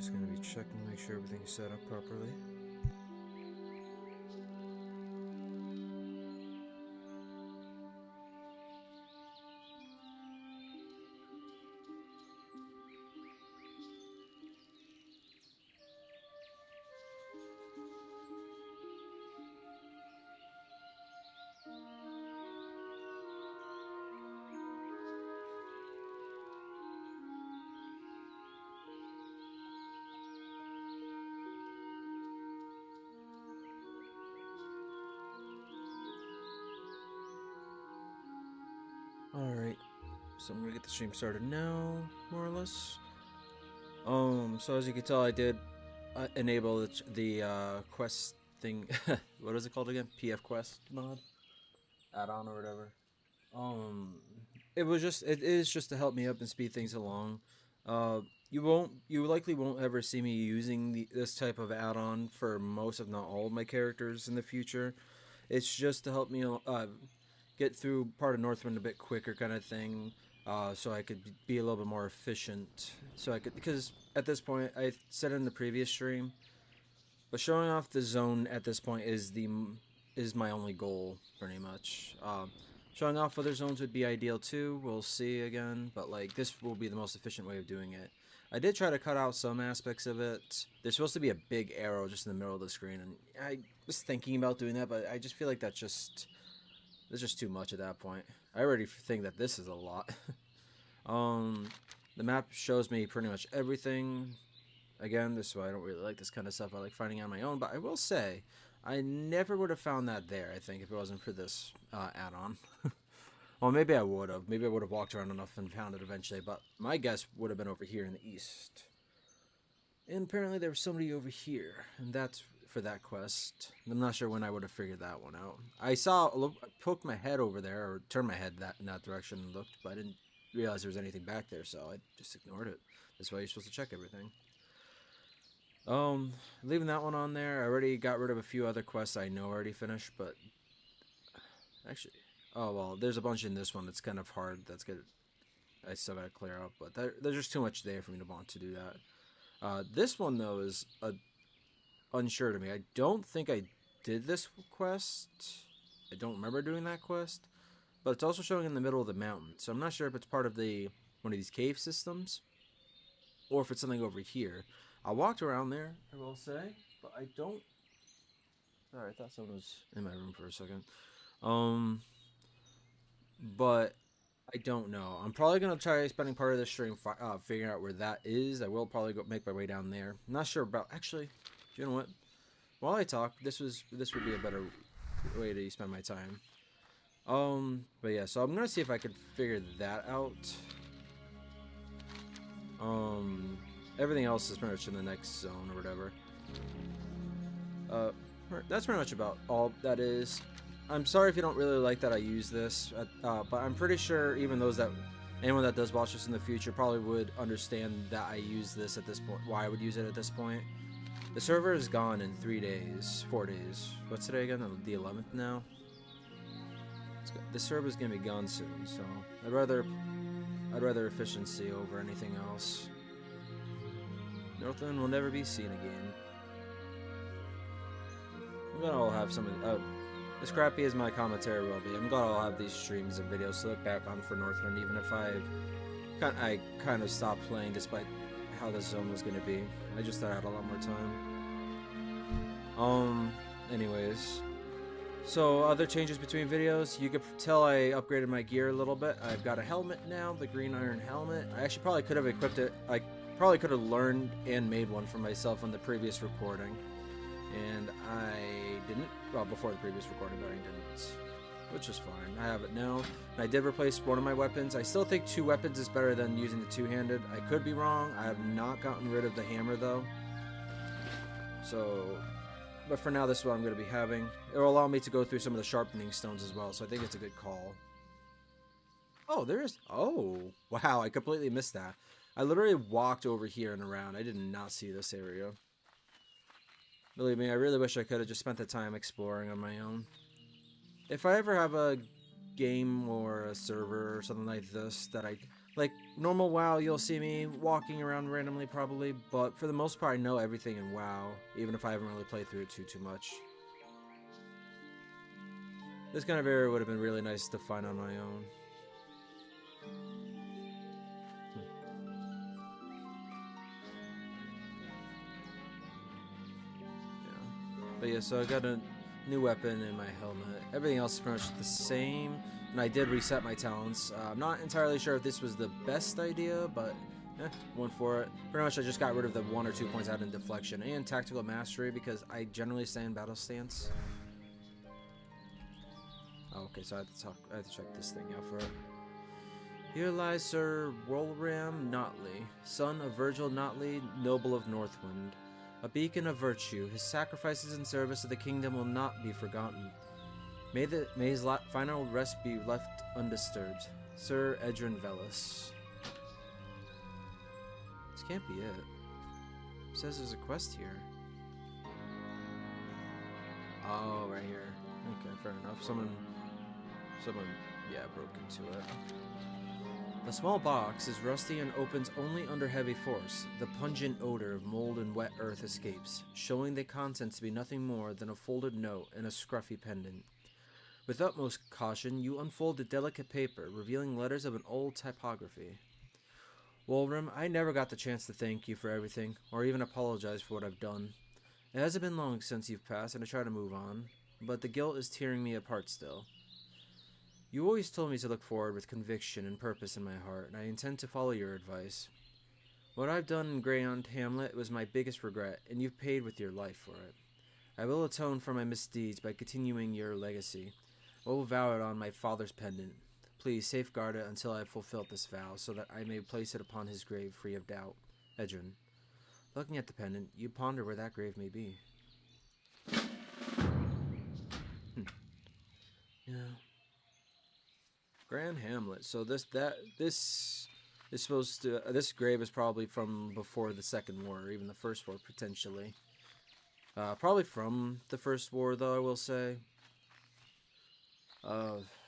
Just gonna be checking, make sure everything's set up properly. Alright, so I'm gonna get the stream started now, more or less. So as you can tell, I did enable the quest thing. What is it called again? PF quest mod, add-on or whatever. It is just to help me up and speed things along. You likely won't ever see me using this type of add-on for most, if not all, of my characters in the future. It's just to help me get through part of Northrend a bit quicker, kind of thing, so I could be a little bit more efficient. Because at this point, I said in the previous stream, but showing off the zone at this point is my only goal, pretty much. Showing off other zones would be ideal too. We'll see again, but like this will be the most efficient way of doing it. I did try to cut out some aspects of it. There's supposed to be a big arrow just in the middle of the screen, and I was thinking about doing that, but I just feel like there's just too much at that point. I already think that this is a lot. The map shows me pretty much everything. Again, this is why I don't really like this kind of stuff. I like finding out on my own, but I will say, I never would have found that there, I think, if it wasn't for this add-on. Well, maybe I would have. Maybe I would have walked around enough and found it eventually, but my guess would have been over here in the east. And apparently there was somebody over here, and that's for that quest. I'm not sure when I would have figured that one out. I poked my head over there, or turned my head in that direction and looked, but I didn't realize there was anything back there, so I just ignored it. That's why you're supposed to check everything. Leaving that one on there. I already got rid of a few other quests I know already finished, but actually, oh well, there's a bunch in this one that's kind of hard. That's good. I still gotta clear up, but there's just too much there for me to want to do that. This one though is unsure to me. I don't think I did this quest. I don't remember doing that quest, but it's also showing in the middle of the mountain, so I'm not sure if it's part of one of these cave systems, or if it's something over here. I walked around there, I will say, but I don't... Sorry, I thought someone was in my room for a second. But I don't know. I'm probably going to try spending part of this stream figuring out where that is. I will probably make my way down there. I'm not sure about... Actually, you know what? While I talk, this would be a better way to spend my time. But yeah, so I'm going to see if I can figure that out. Everything else is pretty much in the next zone or whatever. That's pretty much about all that is. I'm sorry if you don't really like that I use this, but I'm pretty sure even anyone that does watch this in the future probably would understand that I use this at this point, why I would use it at this point. The server is gone in 4 days. What's today again? The 11th now? The server is gonna be gone soon, so I'd rather efficiency over anything else. Northland will never be seen again. I'm glad I'll have some as crappy as my commentary will be, I'm glad I'll have these streams and videos to look back on for Northland, even if I kind of stopped playing despite how this zone was going to be. I just thought I had a lot more time. Anyways. So, other changes between videos, you could tell I upgraded my gear a little bit. I've got a helmet now, the green iron helmet. I actually probably could have equipped it. I probably could have learned and made one for myself on the previous recording. And I didn't. Well, before the previous recording, but I didn't. Which is fine. I have it now. And I did replace one of my weapons. I still think 2 weapons is better than using the two-handed. I could be wrong. I have not gotten rid of the hammer, though. So... But for now, this is what I'm going to be having. It will allow me to go through some of the sharpening stones as well, so I think it's a good call. Oh, there is... Oh, wow, I completely missed that. I literally walked over here and around. I did not see this area. Believe me, I really wish I could have just spent the time exploring on my own. If I ever have a game or a server or something like this that Like, normal WoW, you'll see me walking around randomly probably, but for the most part, I know everything in WoW, even if I haven't really played through it too much. This kind of area would have been really nice to find on my own. But yeah, so I got a new weapon in my helmet. Everything else is pretty much the same. And I did reset my talents. I'm not entirely sure if this was the best idea, but went for it. Pretty much I just got rid of the 1 or 2 points out in deflection and tactical mastery because I generally stay in battle stance. Oh, okay, so I have to check this thing out for it. Here lies Sir Wolram Notley, son of Virgil Notley, noble of Northwind. A beacon of virtue, his sacrifices in service of the kingdom will not be forgotten. May his final rest be left undisturbed. Sir Edrin Velis. This can't be it. It says there's a quest here. Oh, right here. Okay, fair enough. Someone, yeah, broke into it. The small box is rusty and opens only under heavy force. The pungent odor of mold and wet earth escapes, showing the contents to be nothing more than a folded note and a scruffy pendant. With utmost caution, you unfold the delicate paper, revealing letters of an old typography. Wolram, I never got the chance to thank you for everything, or even apologize for what I've done. It hasn't been long since you've passed, and I try to move on, but the guilt is tearing me apart still. You always told me to look forward with conviction and purpose in my heart, and I intend to follow your advice. What I've done in Greyhound Hamlet was my biggest regret, and you've paid with your life for it. I will atone for my misdeeds by continuing your legacy. I will vow it on my father's pendant. Please safeguard it until I have fulfilled this vow, so that I may place it upon his grave free of doubt. Edrin. Looking at the pendant, you ponder where that grave may be. Yeah. Grand Hamlet. So this is supposed to. This grave is probably from before the Second War, or even the First War potentially. Probably from the First War, though. I will say.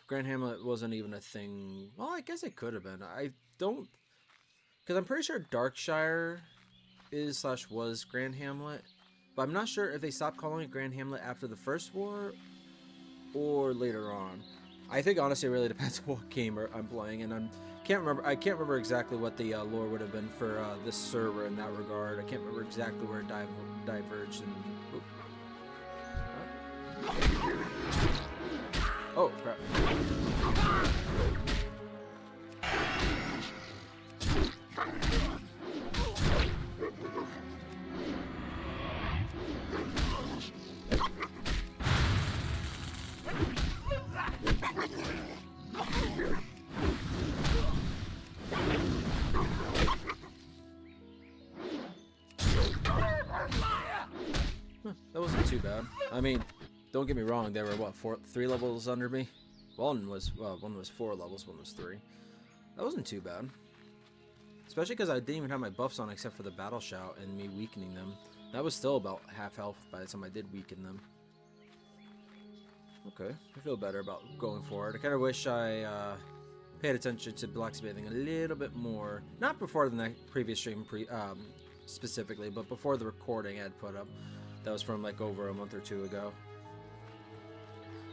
Grand Hamlet wasn't even a thing. Well, I guess it could have been. I don't, because I'm pretty sure Darkshire is / was Grand Hamlet, but I'm not sure if they stopped calling it Grand Hamlet after the First War or later on. I think honestly it really depends on what game I'm playing, and I can't remember exactly what the lore would have been for this server in that regard. I can't remember exactly where it diverged. And oh crap! That wasn't too bad. I mean, don't get me wrong. There were what, 3 levels under me. One was 4 levels. One was 3. That wasn't too bad. Especially because I didn't even have my buffs on except for the battle shout and me weakening them. That was still about half health by the time I did weaken them. Okay, I feel better about going forward. I kind of wish I paid attention to blacksmithing a little bit more. Not before the previous stream specifically, but before the recording I had put up. That was from like over a month or 2 ago.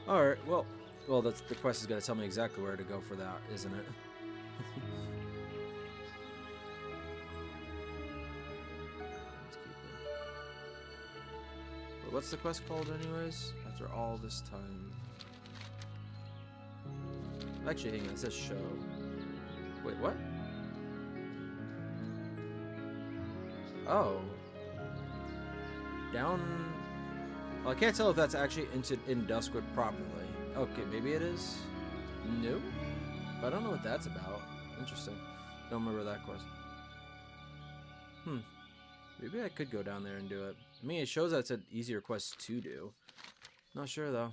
Alright, well, the quest is going to tell me exactly where to go for that, isn't it? Let's keep it. But what's the quest called anyways? After all this time. Actually, hang on, it says show. Wait, what? Oh. Down. Well, I can't tell if that's actually in Duskwood properly. Okay, maybe it is. No, but I don't know what that's about. Interesting. Don't remember that quest. Maybe I could go down there and do it. I mean, it shows that it's an easier quest to do. Not sure though.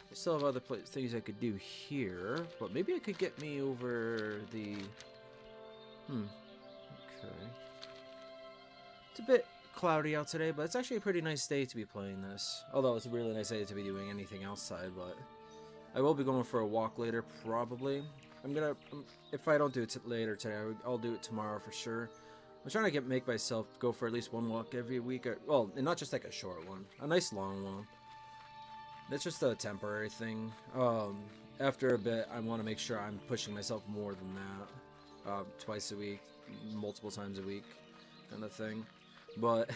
I still have other things I could do here, but maybe it could get me over the. Okay. It's a bit cloudy out today, but it's actually a pretty nice day to be playing this. Although it's a really nice day to be doing anything outside, but I will be going for a walk later, probably. I'm gonna, if I don't do it later today, I'll do it tomorrow for sure. I'm trying to make myself go for at least one walk every week. Well, and not just like a short one, a nice long one. It's just a temporary thing. After a bit, I want to make sure I'm pushing myself more than that. Twice a week, multiple times a week, kind of thing. But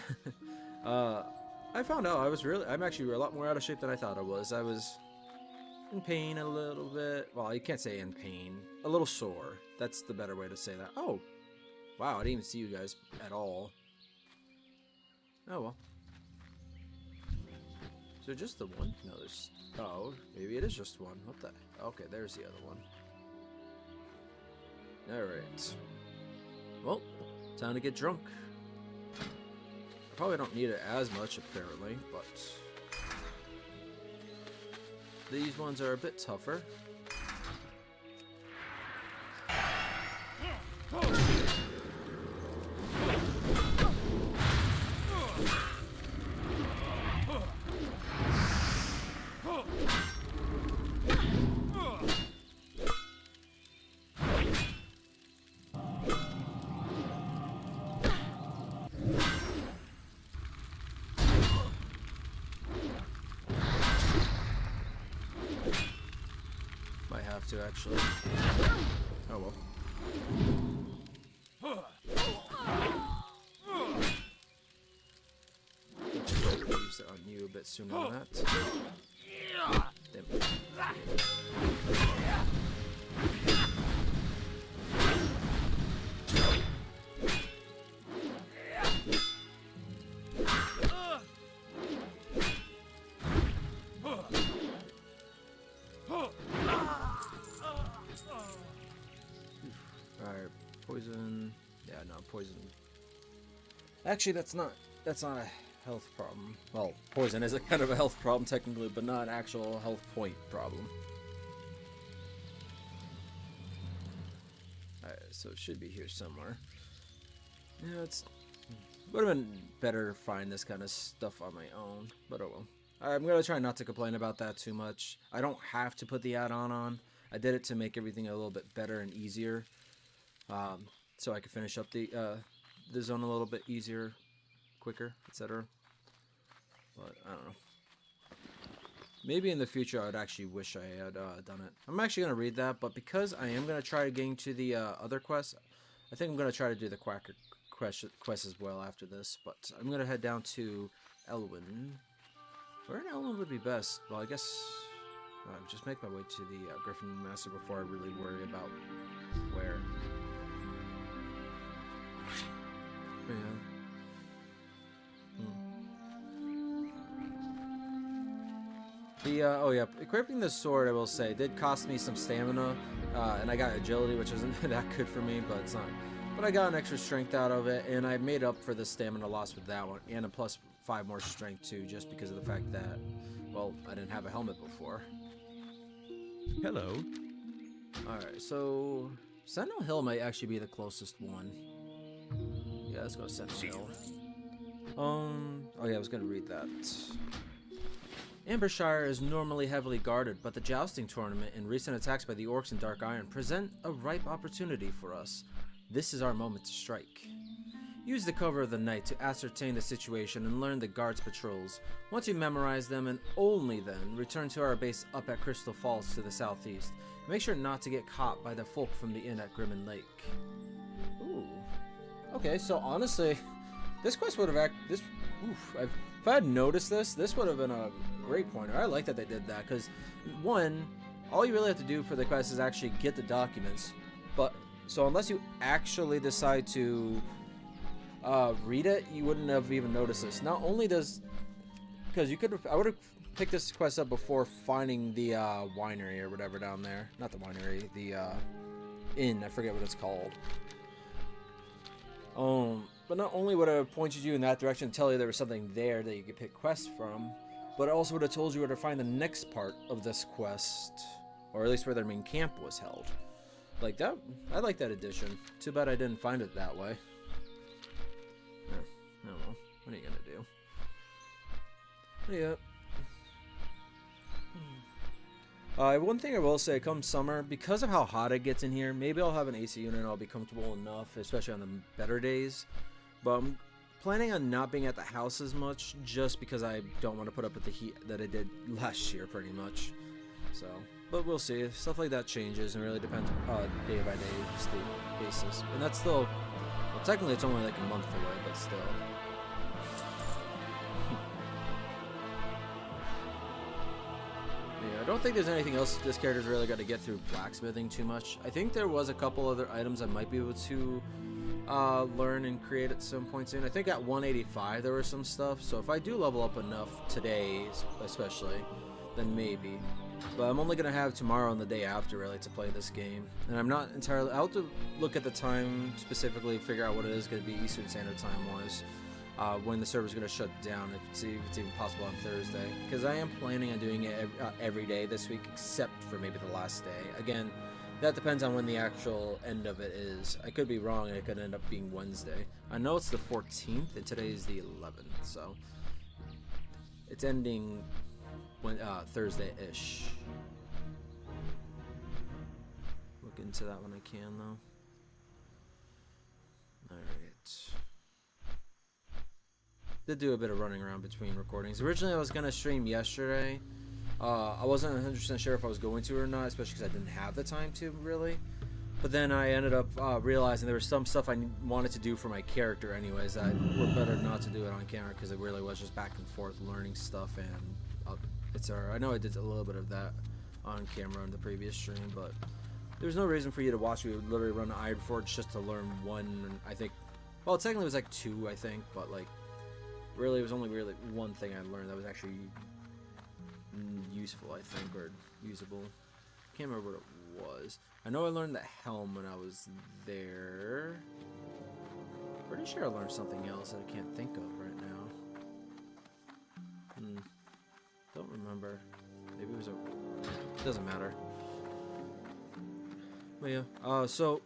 I found out I'm actually a lot more out of shape than I thought I was. I was in pain a little bit. Well, you can't say in pain. A little sore. That's the better way to say that. Oh, wow! I didn't even see you guys at all. Oh well. Is there just the one? No, there's... Oh, maybe it is just one. What the... Okay, there's the other one. Alright. Well, time to get drunk. I probably don't need it as much, apparently, but... These ones are a bit tougher. Actually. Oh well. Use it on you a bit sooner than that. Damn. Poison. Yeah, no, poison. Actually, that's not a health problem. Well, poison is a kind of a health problem technically, but not an actual health point problem. Alright, so it should be here somewhere. Yeah, would have been better to find this kind of stuff on my own, but oh well. I'm gonna try not to complain about that too much. I don't have to put the add-on on. I did it to make everything a little bit better and easier. So I could finish up the zone a little bit easier, quicker, etc. But I don't know. Maybe in the future I would actually wish I had done it. I'm actually gonna read that, but because I am gonna try getting to the other quest, I think I'm gonna try to do the Quacker quest as well after this. But I'm gonna head down to Elwyn. Where in Elwyn would be best? Well, I guess just make my way to the Griffin Massacre before I really worry about where. Yeah. Oh yeah, equipping the sword, I will say, did cost me some stamina, and I got agility, which isn't that good for me, but it's not. But I got an extra strength out of it, and I made up for the stamina loss with that one, and a plus 5 more strength too, just because of the fact that, well, I didn't have a helmet before. Hello. Alright, so Sentinel Hill might actually be the closest one. Yeah, let's go Sentinel Hill. Oh yeah, I was gonna read that. Ambershire is normally heavily guarded, but the jousting tournament and recent attacks by the orcs in Dark Iron present a ripe opportunity for us. This is our moment to strike. Use the cover of the night to ascertain the situation and learn the guards' patrols. Once you memorize them, and only then, return to our base up at Crystal Falls to the southeast. Make sure not to get caught by the folk from the inn at Grimmen Lake. Ooh. Okay, so honestly, this quest would have if I had noticed this would have been a great pointer. I like that they did that, because one, all you really have to do for the quest is actually get the documents. But so unless you actually decide to read it, you wouldn't have even noticed this. Not only does, because I would have picked this quest up before finding the winery or whatever down there. Not the winery, the inn. I forget what it's called. But not only would it have pointed you in that direction and tell you there was something there that you could pick quests from, but it also would have told you where to find the next part of this quest, or at least where their main camp was held. Like that, I like that addition. Too bad I didn't find it that way. Oh well, what are you gonna do? Yeah. One thing I will say, come summer, because of how hot it gets in here, maybe I'll have an AC unit and I'll be comfortable enough, especially on the better days. But I'm planning on not being at the house as much, just because I don't want to put up with the heat that I did last year, pretty much. So, but we'll see. Stuff like that changes and really depends day by day basis. And that's still, well, technically it's only like a month away, but still. I don't think there's anything else this character's really got to get through blacksmithing too much. I think there was a couple other items I might be able to learn and create at some point soon. I think at 185 there was some stuff, so if I do level up enough today especially, then maybe. But I'm only going to have tomorrow and the day after really to play this game. And I'm not entirely, I'll have to look at the time specifically, figure out what it is going to be Eastern Standard Time wise. When the server's going to shut down, if it's even possible on Thursday. Because I am planning on doing it every day this week, except for maybe the last day. Again, that depends on when the actual end of it is. I could be wrong, and it could end up being Wednesday. I know it's the 14th, and today is the 11th, so it's ending when Thursday-ish. Look into that when I can, though. Alright. Did do a bit of running around between recordings. Originally, I was going to stream yesterday. I wasn't 100% sure if I was going to or not, especially because I didn't have the time to, really. But then I ended up realizing there was some stuff I wanted to do for my character anyways that were better not to do it on camera, because it really was just back and forth learning stuff, and it's I know I did a little bit of that on camera in the previous stream, but there's no reason for you to watch me literally run an Iron Forge just to learn one, I think. Well, technically it was like 2, I think, but like, really, it was only really one thing I learned that was actually useful, I think, or usable. Can't remember what it was. I know I learned the helm when I was there. Pretty sure I learned something else that I can't think of right now. Don't remember. Maybe it was a... Doesn't matter. But yeah. So...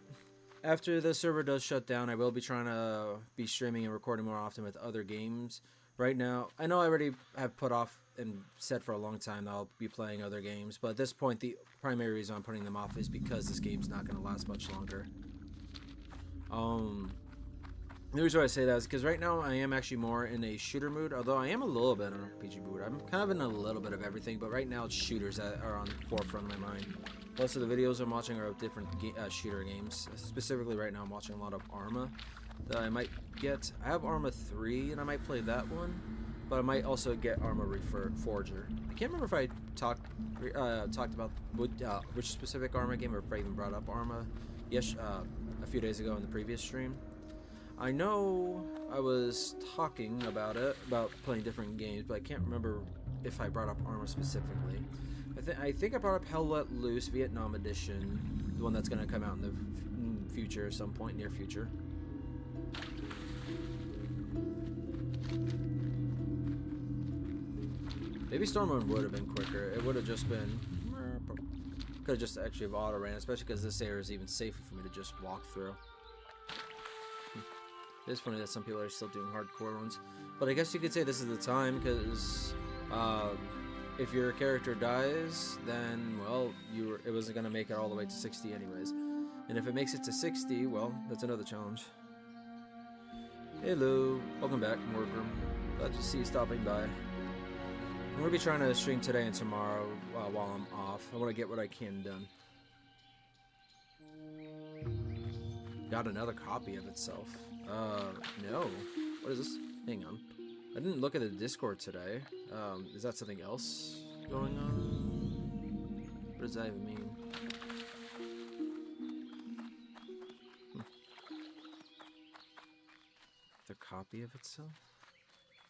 After the server does shut down, I will be trying to be streaming and recording more often with other games. Right now, I know I already have put off and said for a long time that I'll be playing other games, but at this point, the primary reason I'm putting them off is because this game's not going to last much longer. The reason why I say that is because right now I am actually more in a shooter mood, although I am a little bit in an RPG mood. I'm kind of in a little bit of everything, but right now it's shooters that are on the forefront of my mind. Most of the videos I'm watching are of different shooter games. Specifically right now I'm watching a lot of Arma that I might get. I have Arma 3 and I might play that one, but I might also get Arma Reforger. I can't remember if I talked about which specific Arma game, or if I even brought up Arma a few days ago in the previous stream. I know I was talking about playing different games, but I can't remember if I brought up Arma specifically. I think I brought up Hell Let Loose Vietnam Edition, the one that's going to come out in the future, some point near future. Maybe Stormwind would have been quicker. It would have just been... Could have just actually have auto-ran, especially because this area is even safer for me to just walk through. It's funny that some people are still doing hardcore ones. But I guess you could say this is the time, because... if your character dies, then, well, it wasn't going to make it all the way to 60 anyways. And if it makes it to 60, well, that's another challenge. Hello. Welcome back, Morgrim. Glad to see you stopping by. I'm going to be trying to stream today and tomorrow while I'm off. I want to get what I can done. Got another copy of itself. No. What is this? Hang on. I didn't look at the Discord today. Is that something else going on? What does that even mean? The copy of itself?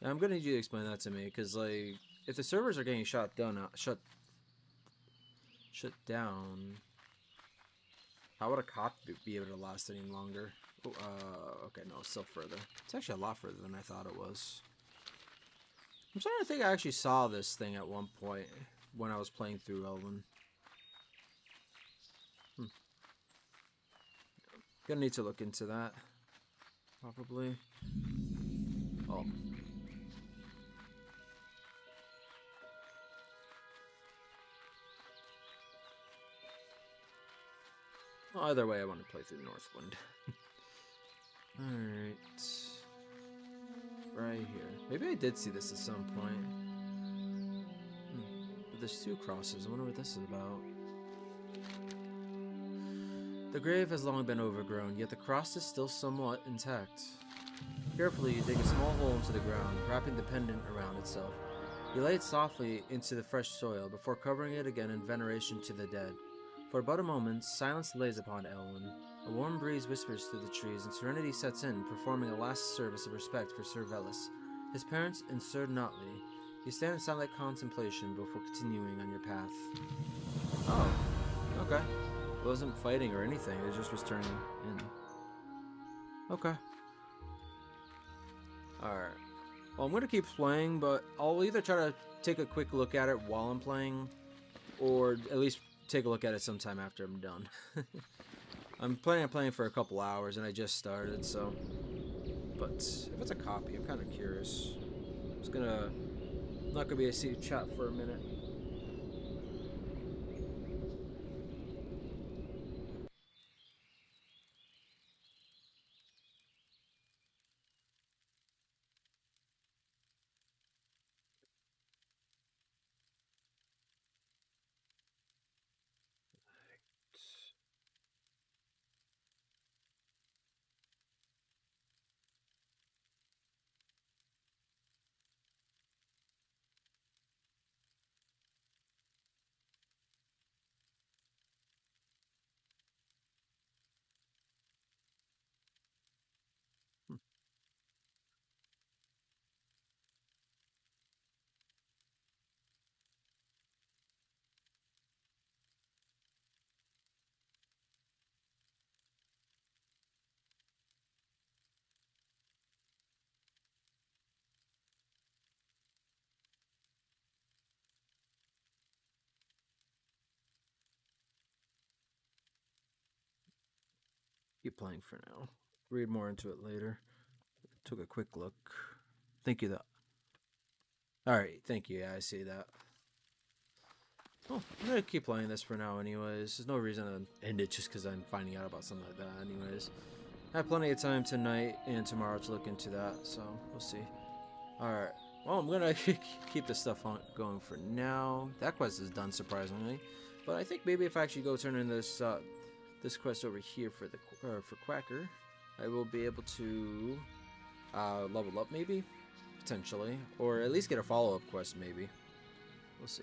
Yeah, I'm gonna need you to explain that to me, because like, if the servers are getting shut down, how would a copy be able to last any longer? Oh, okay, no, it's still further. It's actually a lot further than I thought it was. I'm starting to think I actually saw this thing at one point when I was playing through Elven. Gonna need to look into that. Probably. Oh. Either way, I want to play through Northwind. Alright. Right here. Maybe I did see this at some point. But there's 2 crosses. I wonder what this is about. The grave has long been overgrown, yet the cross is still somewhat intact. Carefully, you dig a small hole into the ground, wrapping the pendant around itself. You lay it softly into the fresh soil before covering it again in veneration to the dead. For but a moment, silence lays upon Elwyn. A warm breeze whispers through the trees, and serenity sets in, performing a last service of respect for Sir Velis, his parents, and Sir Notley. You stand in silent contemplation before continuing on your path. Oh, okay. It wasn't fighting or anything, it just was turning in. Okay. Alright. Well, I'm going to keep playing, but I'll either try to take a quick look at it while I'm playing, or at least take a look at it sometime after I'm done. I'm planning on playing for a couple hours, and I just started, so... But if it's a copy, I'm kind of curious. I'm not going to be able to see the chat for a minute. Keep playing for now. Read more into it later. Took a quick look. Thank you, though. Alright, thank you. Yeah, I see that. Oh, I'm gonna keep playing this for now anyways. There's no reason to end it just because I'm finding out about something like that anyways. I have plenty of time tonight and tomorrow to look into that, so we'll see. Alright, well, I'm gonna keep this stuff on going for now. That quest is done, surprisingly. But I think maybe if I actually go turn in this this quest over here for the for Quacker, I will be able to level up maybe, potentially, or at least get a follow-up quest maybe. We'll see.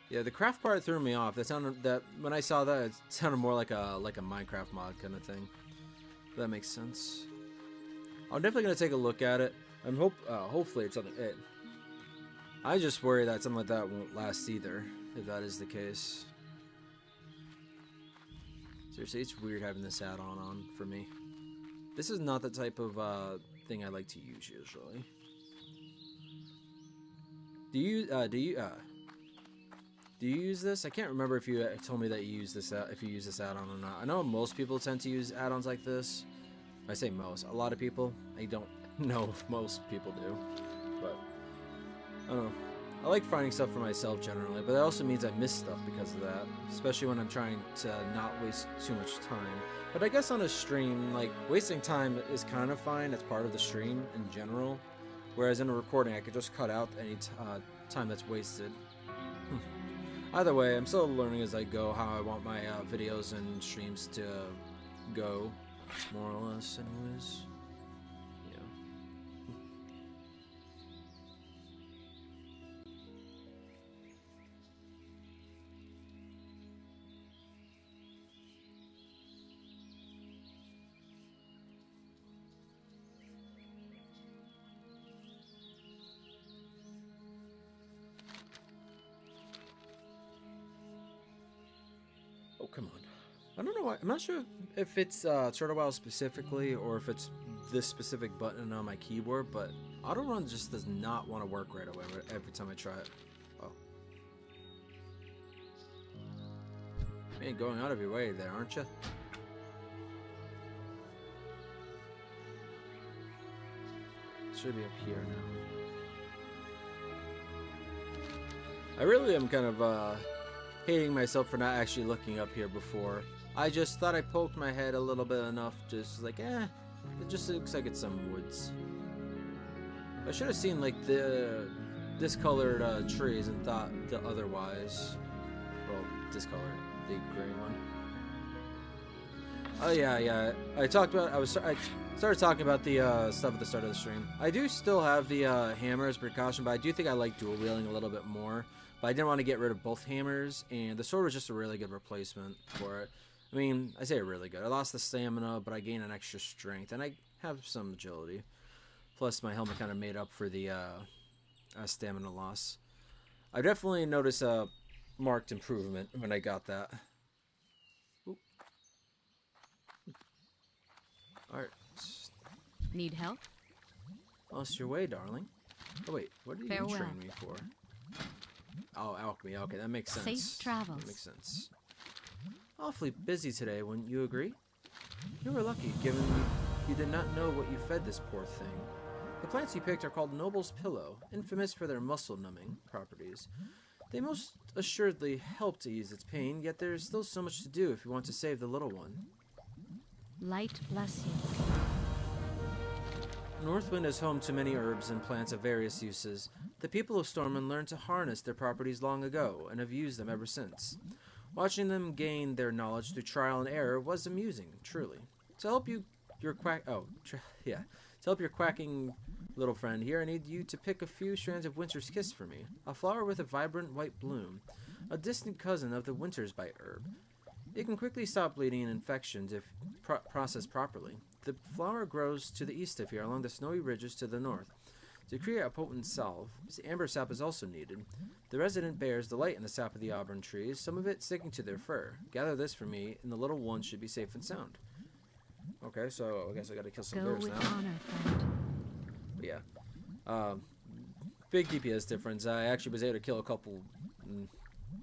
Yeah, the craft part threw me off. That when I saw that, it sounded more like a Minecraft mod kind of thing. That makes sense. I'm definitely gonna take a look at it. Hopefully it's something. I just worry that something like that won't last either, if that is the case. Seriously, it's weird having this add-on on for me. This is not the type of thing I like to use usually. Do you use this? I can't remember if you told me that you use this if you use this add-on or not. I know most people tend to use add-ons like this. I say most. A lot of people. I don't know if most people do, but I don't know. I like finding stuff for myself generally, but that also means I miss stuff because of that, especially when I'm trying to not waste too much time. But I guess on a stream, like, wasting time is kind of fine. It's part of the stream in general, whereas in a recording, I could just cut out any time that's wasted. Either way, I'm still learning as I go how I want my videos and streams to go, more or less, anyways. Yeah. Oh, come on. I don't know why. I'm not sure if it's Turtle specifically or if it's this specific button on my keyboard, but auto-run just does not want to work right away every time I try it. Oh. Man, going out of your way there, aren't you? Should be up here now. I really am kind of hating myself for not actually looking up here before. I just thought I poked my head a little bit enough, just like, it just looks like it's some woods. I should have seen like the discolored trees and thought otherwise. Well, discolored, the gray one. Oh yeah. I started talking about the stuff at the start of the stream. I do still have the hammer as precaution, but I do think I like dual wielding a little bit more. But I didn't want to get rid of both hammers, and the sword was just a really good replacement for it. I mean, I say really good. I lost the stamina, but I gained an extra strength, and I have some agility. Plus, my helmet kind of made up for the stamina loss. I definitely noticed a marked improvement when I got that. Oop. Alright. Need help? Lost your way, darling. Oh wait, what did you train me for? Oh, alchemy. Okay, that makes sense. Safe travels. That makes sense. Awfully busy today, wouldn't you agree? You were lucky, given you did not know what you fed this poor thing. The plants you picked are called Noble's Pillow, infamous for their muscle-numbing properties. They most assuredly help to ease its pain, yet there is still so much to do if you want to save the little one. Light bless you. Northwind is home to many herbs and plants of various uses. The people of Stormwind learned to harness their properties long ago, and have used them ever since. Watching them gain their knowledge through trial and error was amusing, truly. To help your quacking little friend here, I need you to pick a few strands of Winter's Kiss for me. A flower with a vibrant white bloom, a distant cousin of the Winter's Bite herb. It can quickly stop bleeding and infections if processed properly. The flower grows to the east of here, along the snowy ridges to the north. To create a potent salve, amber sap is also needed. The resident bears delight in the sap of the auburn trees, some of it sticking to their fur. Gather this for me, and the little one should be safe and sound. Okay, so I guess I gotta kill some bears now. Honor, friend. But yeah. Big DPS difference. I actually was able to kill a couple,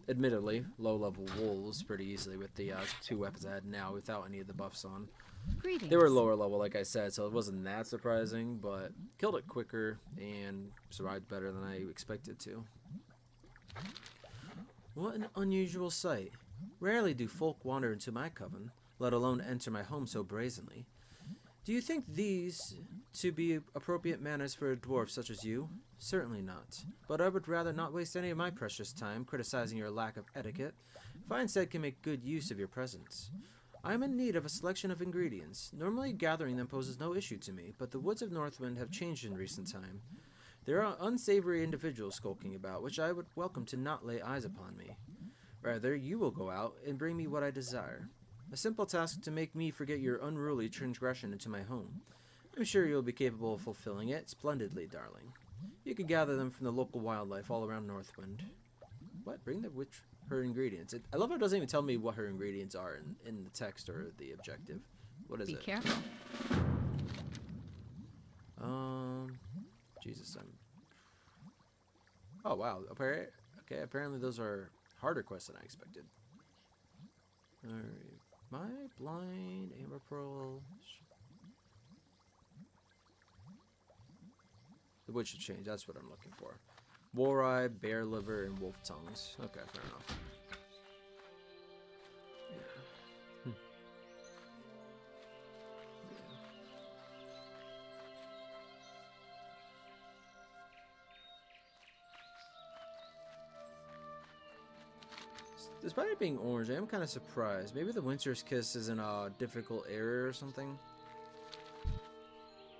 admittedly, low-level wolves pretty easily with the 2 weapons I had now without any of the buffs on. Greetings. They were lower level, like I said, so it wasn't that surprising, but killed it quicker and survived better than I expected to. What an unusual sight. Rarely do folk wander into my coven, let alone enter my home so brazenly. Do you think these to be appropriate manners for a dwarf such as you? Certainly not. But I would rather not waste any of my precious time criticizing your lack of etiquette, if I instead can make good use of your presence. I am in need of a selection of ingredients. Normally gathering them poses no issue to me, but the woods of Northwind have changed in recent time. There are unsavory individuals skulking about, which I would welcome to not lay eyes upon me. Rather, you will go out and bring me what I desire. A simple task to make me forget your unruly transgression into my home. I'm sure you'll be capable of fulfilling it splendidly, darling. You can gather them from the local wildlife all around Northwind. What? Bring her ingredients. I love how it doesn't even tell me what her ingredients are in the text or the objective. What is it? Be careful. Jesus, oh wow. Okay, apparently those are harder quests than I expected. Alright. My blind amber pearl. The wood should change. That's what I'm looking for. War eye, bear liver, and wolf tongues. Okay, fair enough. Yeah. Despite it being orange, I am kind of surprised. Maybe the Winter's Kiss is in a difficult area or something.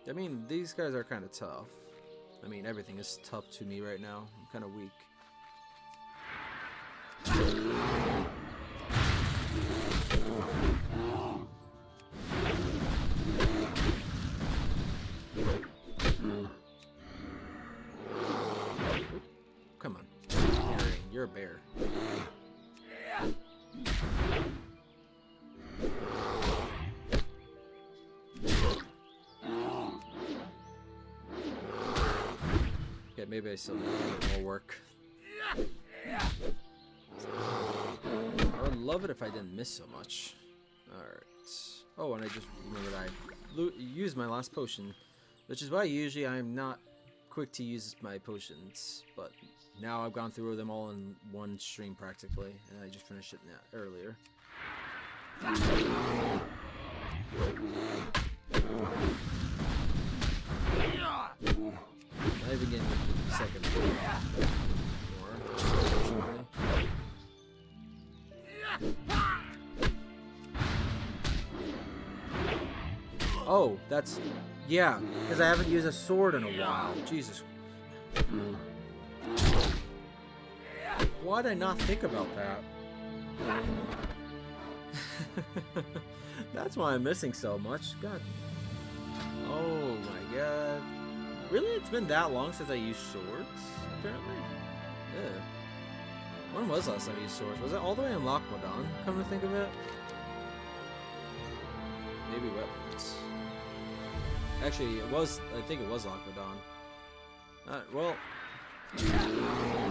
I mean, these guys are kind of tough. I mean, everything is tough to me right now. I'm kind of weak. Come on. You're a bear. Yeah, maybe I still need a bit more work. I would love it if I didn't miss so much. Alright. Oh, and I just remembered I used my last potion, which is why usually I'm not quick to use my potions, but now I've gone through them all in one stream practically, and I just finished it earlier. Not even getting the second more, unfortunately. Oh, that's... yeah, because I haven't used a sword in a while. Jesus. Why did I not think about that? That's why I'm missing so much. God. Oh my god. Really? It's been that long since I used swords, apparently? Yeah. When was the last time I used swords? Was it all the way in Lochmadon, come to think of it? Maybe weapons. Actually, it was, I think it was Lochmadon. Alright, well, I'm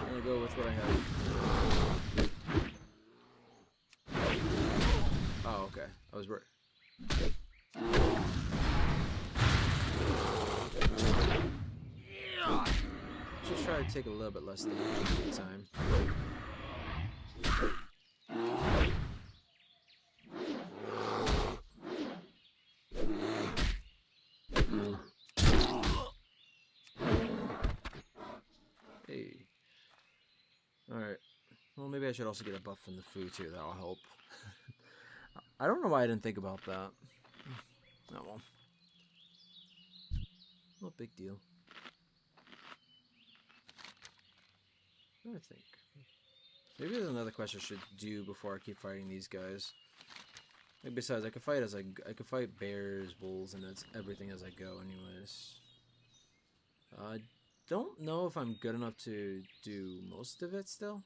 gonna go with what I have. Oh, okay. I was right. Just try to take a little bit less damage at the time. Hey. Alright. Well, maybe I should also get a buff from the food too. That'll help. I don't know why I didn't think about that. Oh well. No big deal. I think. Maybe there's another quest I should do before I keep fighting these guys. Like besides, I could fight I could fight bears, wolves, and that's everything as I go, anyways. I don't know if I'm good enough to do most of it still.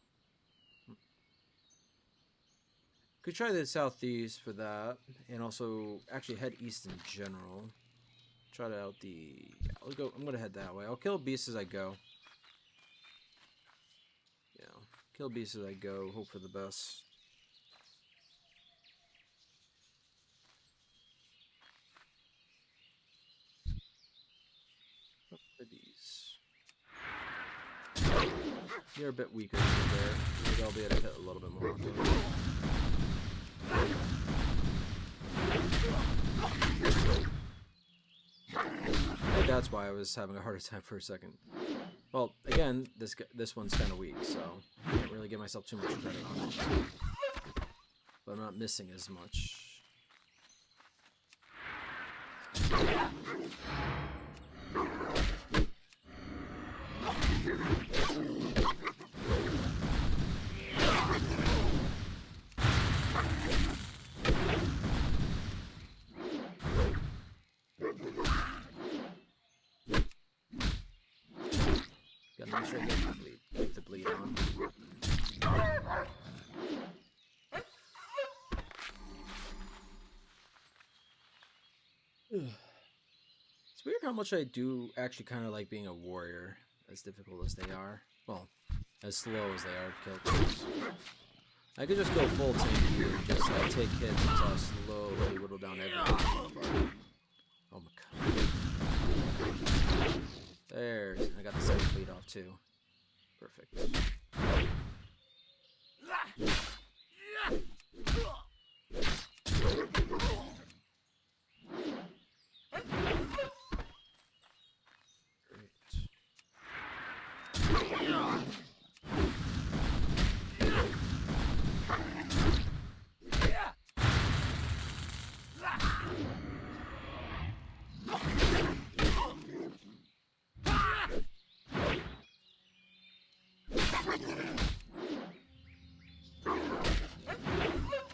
Could try the southeast for that, and also actually head east in general. Try out the. Yeah, let's go. I'm gonna head that way. I'll kill beasts as I go. Yeah, kill beasts as I go. Hope for the best. What are these? You're a bit weaker than there. Maybe I'll be able to hit a little bit more. I think that's why I was having a harder time for a second. Well, again, this one's kind of weak, so I can't really give myself too much credit on it. But I'm not missing as much. Gotta make sure I get the bleed on. It's weird how much I do actually kind of like being a warrior, as difficult as they are. Well, as slow as they are to kill things. I could just go full tanky and just like take hits until I slowly whittle down everything. But, oh my god. There, I got the second bleed off too. Perfect.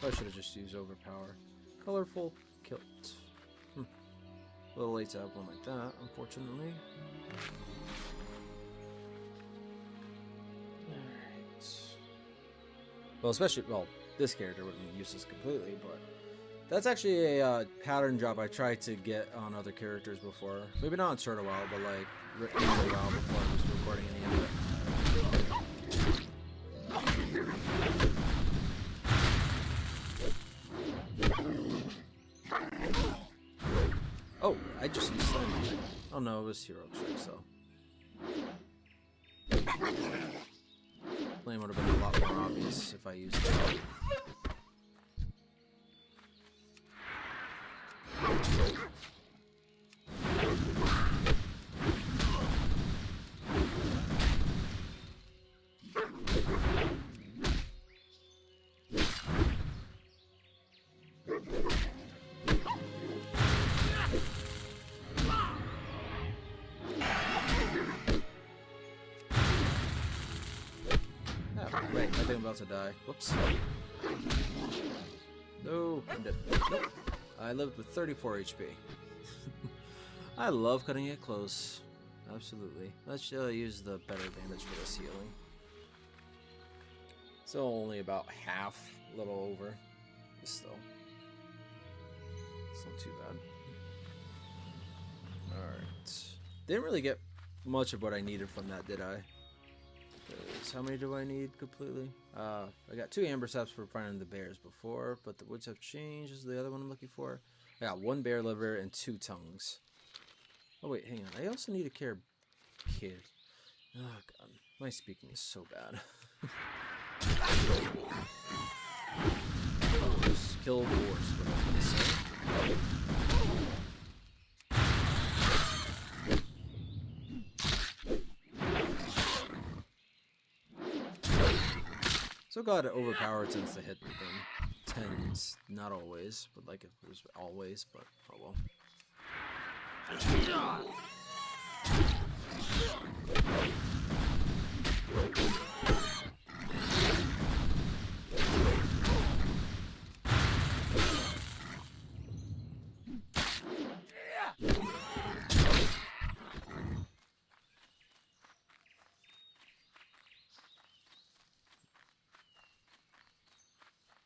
I should have just used overpower. Colorful kilt. A little late to have one like that, unfortunately. Alright. Well, especially, well, this character wouldn't be useless completely, but that's actually a pattern job I tried to get on other characters before. Maybe not on Sword of WoW, but like in a while before I was recording any of it. Oh, I just used that. Oh no, it was Hero Trick, so. Flame would have been a lot more obvious if I used it. Wait, I think I'm about to die. Whoops. No, I'm dead. Nope. I lived with 34 HP. I love cutting it close. Absolutely. Let's use the better damage for this healing. So only about half, a little over. But still. It's not too bad. Alright. Didn't really get much of what I needed from that, did I? How many do I need completely? I got 2 amber saps for finding the bears before, but the woods have changed. Is the other one I'm looking for? I got 1 bear liver and 2 tongues. Oh wait, hang on. I also need a care kid. Oh god, my speaking is so bad. Kill wars, what I was gonna say. So god overpower tends to hit them. Tends, not always, but like it was always, but oh well.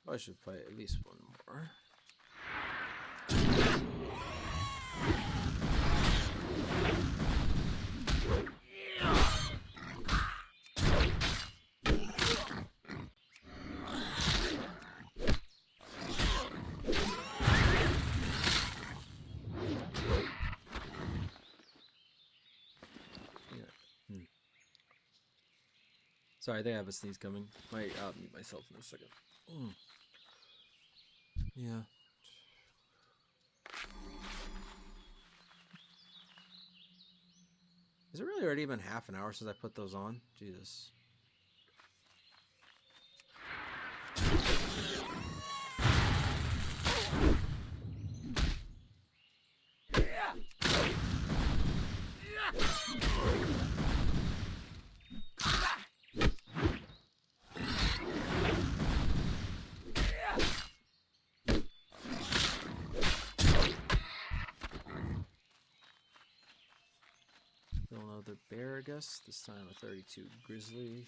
I should fight at least one more. Sorry, I think I have a sneeze coming. Might mute myself in a second. Yeah. Has it really already been half an hour since I put those on? Jesus. Another bear, I guess. This time a 32 grizzly.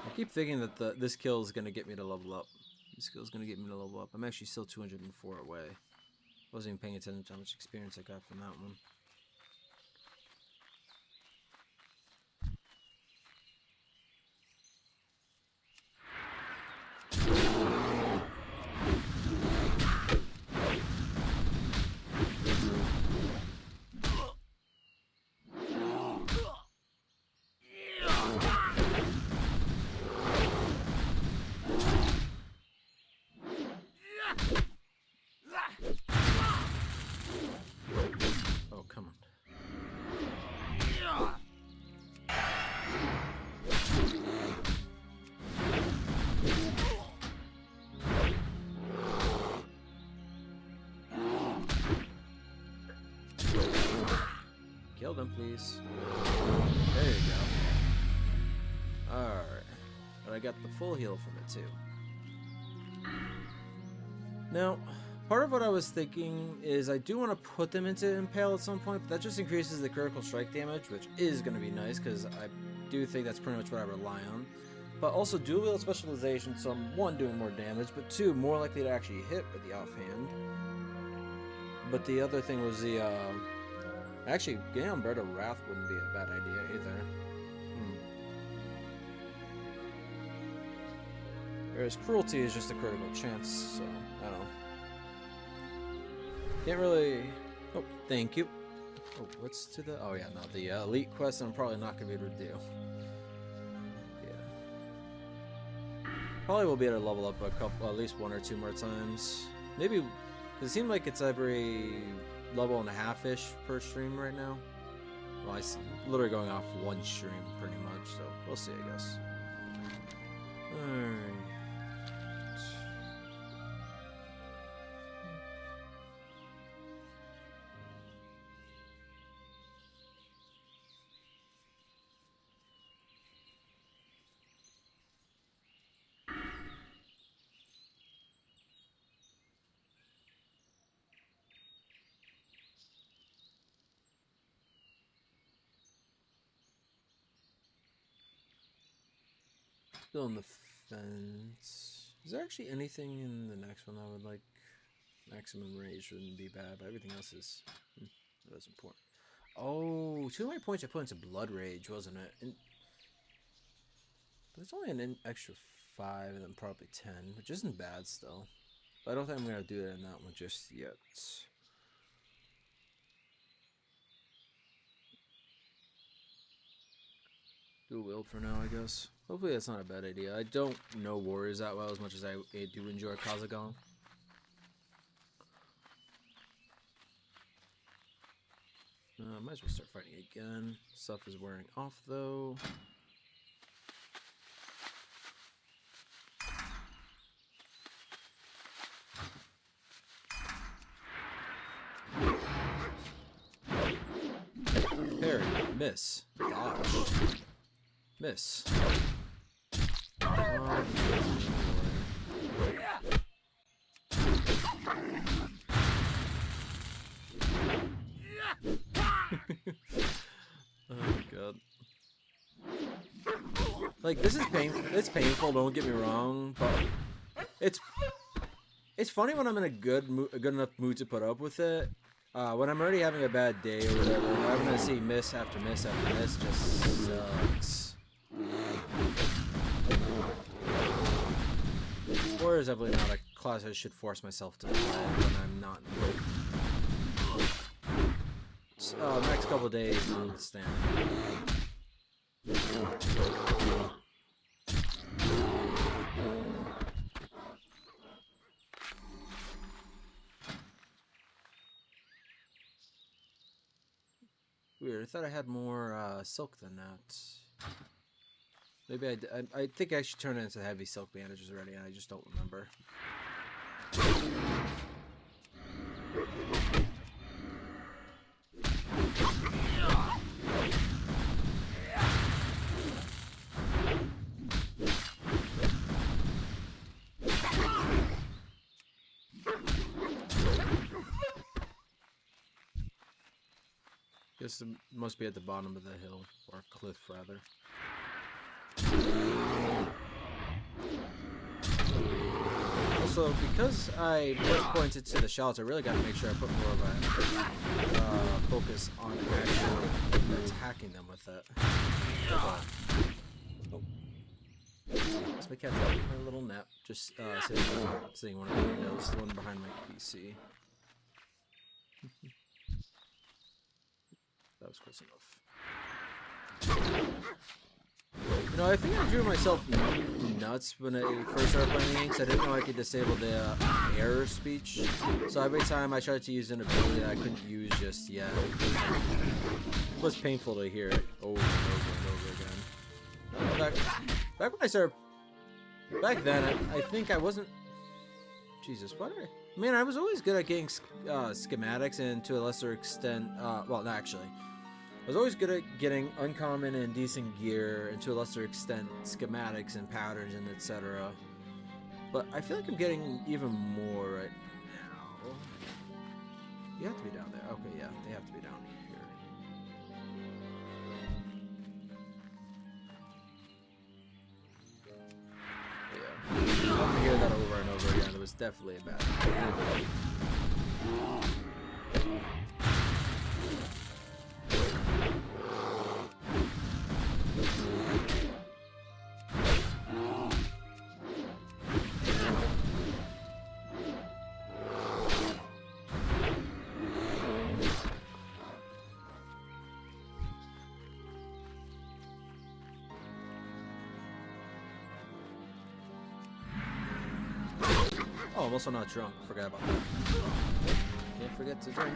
I keep thinking that this kill is going to get me to level up. This skill's gonna get me to level up. I'm actually still 204 away. Wasn't even paying attention to how much experience I got from that one. Kill them, please. There you go. Alright. But I got the full heal from it, too. Now, part of what I was thinking is I do want to put them into Impale at some point, but that just increases the critical strike damage, which is going to be nice, because I do think that's pretty much what I rely on. But also dual wield specialization, so I'm, 1, doing more damage, but 2, more likely to actually hit with the offhand. But the other thing was the actually getting on Bread of Wrath wouldn't be a bad idea either. Whereas cruelty is just a critical chance, so I don't know. Can't really. Oh, thank you. Oh, what's to the? Oh yeah, no, the elite quest. I'm probably not gonna be able to do. Yeah. Probably will be able to level up a couple, at least 1 or 2 more times. Maybe, cause it seems like it's every level and a half-ish per stream right now. Well, I'm literally going off 1 stream pretty much, so we'll see, I guess. Alright. Still on the fence. Is there actually anything in the next one I would like? Maximum rage wouldn't be bad, but everything else is that's important. Oh, 2 of my points I put into blood rage, wasn't it? But it's only an extra 5 and then probably 10, which isn't bad still. But I don't think I'm gonna do it in that one just yet. Do a wield for now, I guess. Hopefully that's not a bad idea. I don't know warriors that well as much as I do enjoy Kazaghal. Might as well start fighting again. Stuff is wearing off though. Parry, miss, dodge, miss. Oh god. Like this is it's painful, don't get me wrong, but it's funny when I'm in a good enough mood to put up with it. When I'm already having a bad day or whatever, I'm gonna see miss after miss after miss just sucks. Warrior is definitely not a class I should force myself to play when I'm not. Next couple of days, I'll understand. Weird. I thought I had more silk than that. Maybe I think I should turn it into heavy silk bandages already, and I just don't remember. Guess it must be at the bottom of the hill, or cliff rather. Also, because I put points into the shells, I really got to make sure I put more of a focus on actually attacking them with it. Oh. Let's make a little nap. Just seeing one of the windows, the one behind my PC. That was close enough. You know, I think I drew myself nuts when I first started playing the Inks. I didn't know I could disable the error speech. So every time I tried to use an ability that I couldn't use just yet, it was painful to hear it over and over and over again. Back when I started, back then, I think I wasn't. Jesus, what? Man, I was always good at getting schematics, and to a lesser extent, well, not actually. I was always good at getting uncommon and decent gear, and to a lesser extent, schematics and patterns and etc. But I feel like I'm getting even more right now. You have to be down there. Okay, yeah, they have to be down here. But yeah, I have to hear that over and over again. It was definitely a bad idea. Oh, I'm also not drunk. Forgot about that. Can't forget to drink.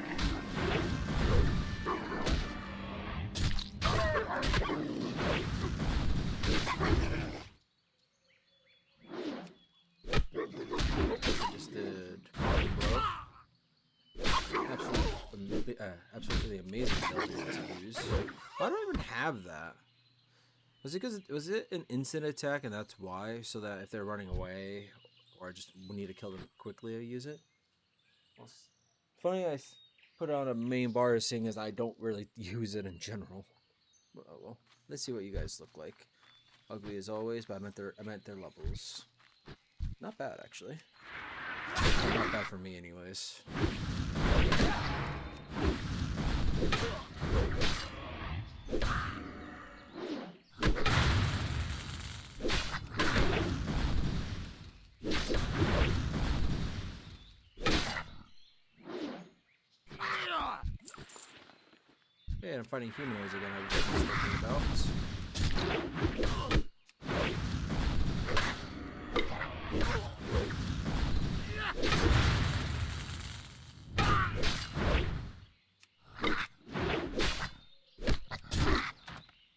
I just did blow. Absolutely amazing ability to use. Why do I even have that? Was it because was it an instant attack and that's why? So that if they're running away or I just need to kill them quickly, I use it. Well, funny I put it on a main bar, seeing as I don't really use it in general. But, oh well, let's see what you guys look like. Ugly as always, but I meant their levels. Not bad actually. Not bad for me, anyways. Yeah, I'm fighting humanoids again. I was just thinking about.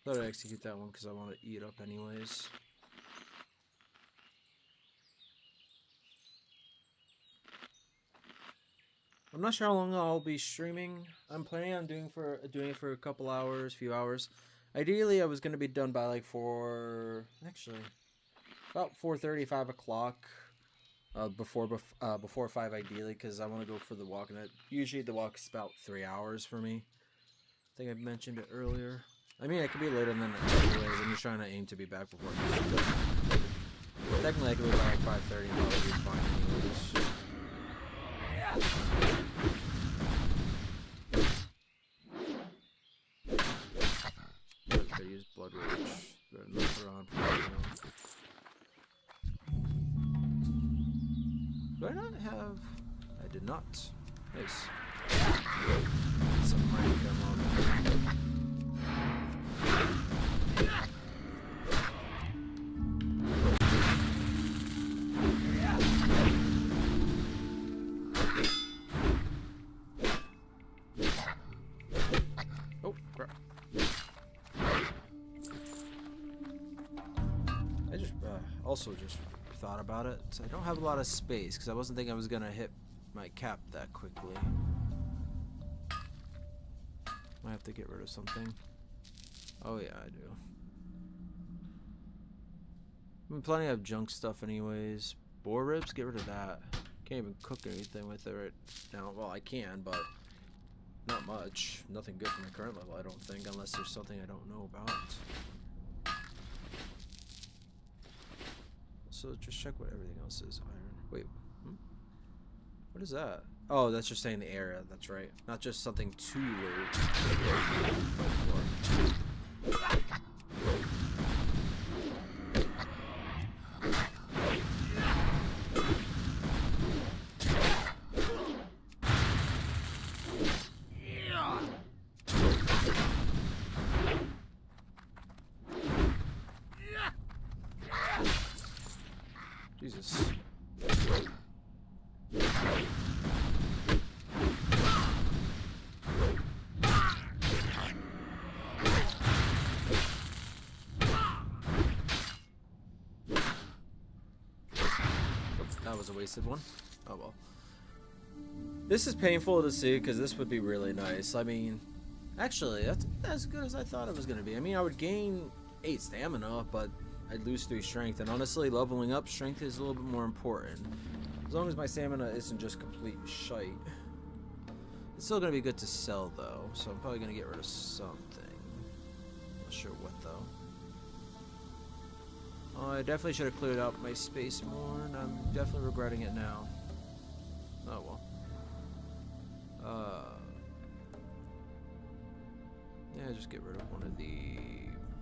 Thought I'd execute that one because I want to eat up anyways. I'm not sure how long I'll be streaming. I'm planning on doing it for a couple hours, few hours. Ideally, I was gonna be done by like about 4:30, 5 o'clock. Before 5 ideally, because I want to go for the walk, and usually the walk is about 3 hours for me. I think I mentioned it earlier. I mean, I could be later than that anyways. I'm just trying to aim to be back before. Technically, I could be by like 5:30 and probably be fine anyways. I use blood rage. Do I not have? I did not. Nice. Some random on. Oh crap! I just also just thought about it. So I don't have a lot of space because I wasn't thinking I was gonna hit my cap that quickly. Might have to get rid of something. Oh yeah, I do. I mean, plenty of junk stuff anyways. Boar ribs, get rid of that. Can't even cook anything with it right now. Well, I can, but not much. Nothing good for my current level, I don't think, unless there's something I don't know about. So just check what everything else is. Iron. Wait. What is that? Oh, that's just saying the area. That's right. Not just something to fight for. Jesus. That was a wasted one. Oh well. This is painful to see because this would be really nice. I mean, actually, that's as good as I thought it was going to be. I mean, I would gain 8 stamina, but I'd lose 3 strength, and honestly, leveling up strength is a little bit more important. As long as my stamina isn't just complete shite. It's still gonna be good to sell though, so I'm probably gonna get rid of something. Not sure what though. Oh, I definitely should have cleared out my space more, and I'm definitely regretting it now. Oh well. Yeah, just get rid of one of the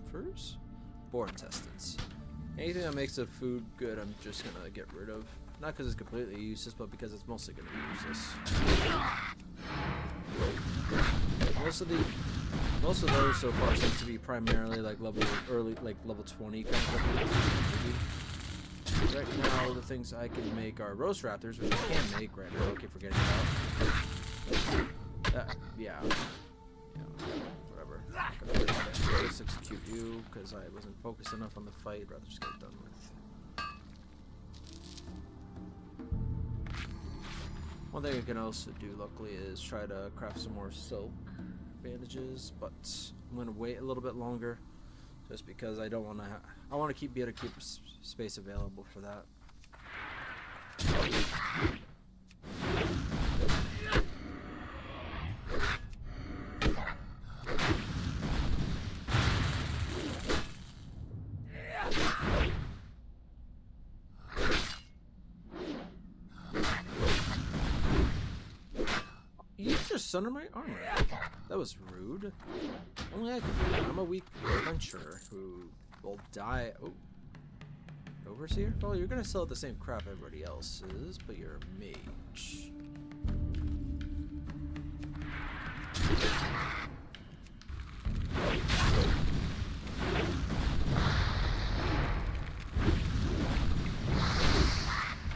furs. Boar intestines. Anything that makes the food good, I'm just gonna get rid of. Not because it's completely useless, but because it's mostly gonna be useless. Most of those so far seem to be primarily like level 20 kind of weapons. Right now, the things I can make are roast raptors, which I can make right now. I keep forgetting about. Yeah, whatever. Let's execute you because I wasn't focused enough on the fight. Rather just get it done with. One thing I can also do, luckily, is try to craft some more silk bandages, but I'm gonna wait a little bit longer, just because I don't want to. I want to be able to keep space available for that. You just under my armor. That was rude. Only I can do that. I'm a weak adventurer who will die. Oh. Overseer? Well, you're gonna sell the same crap everybody else is, but you're a mage.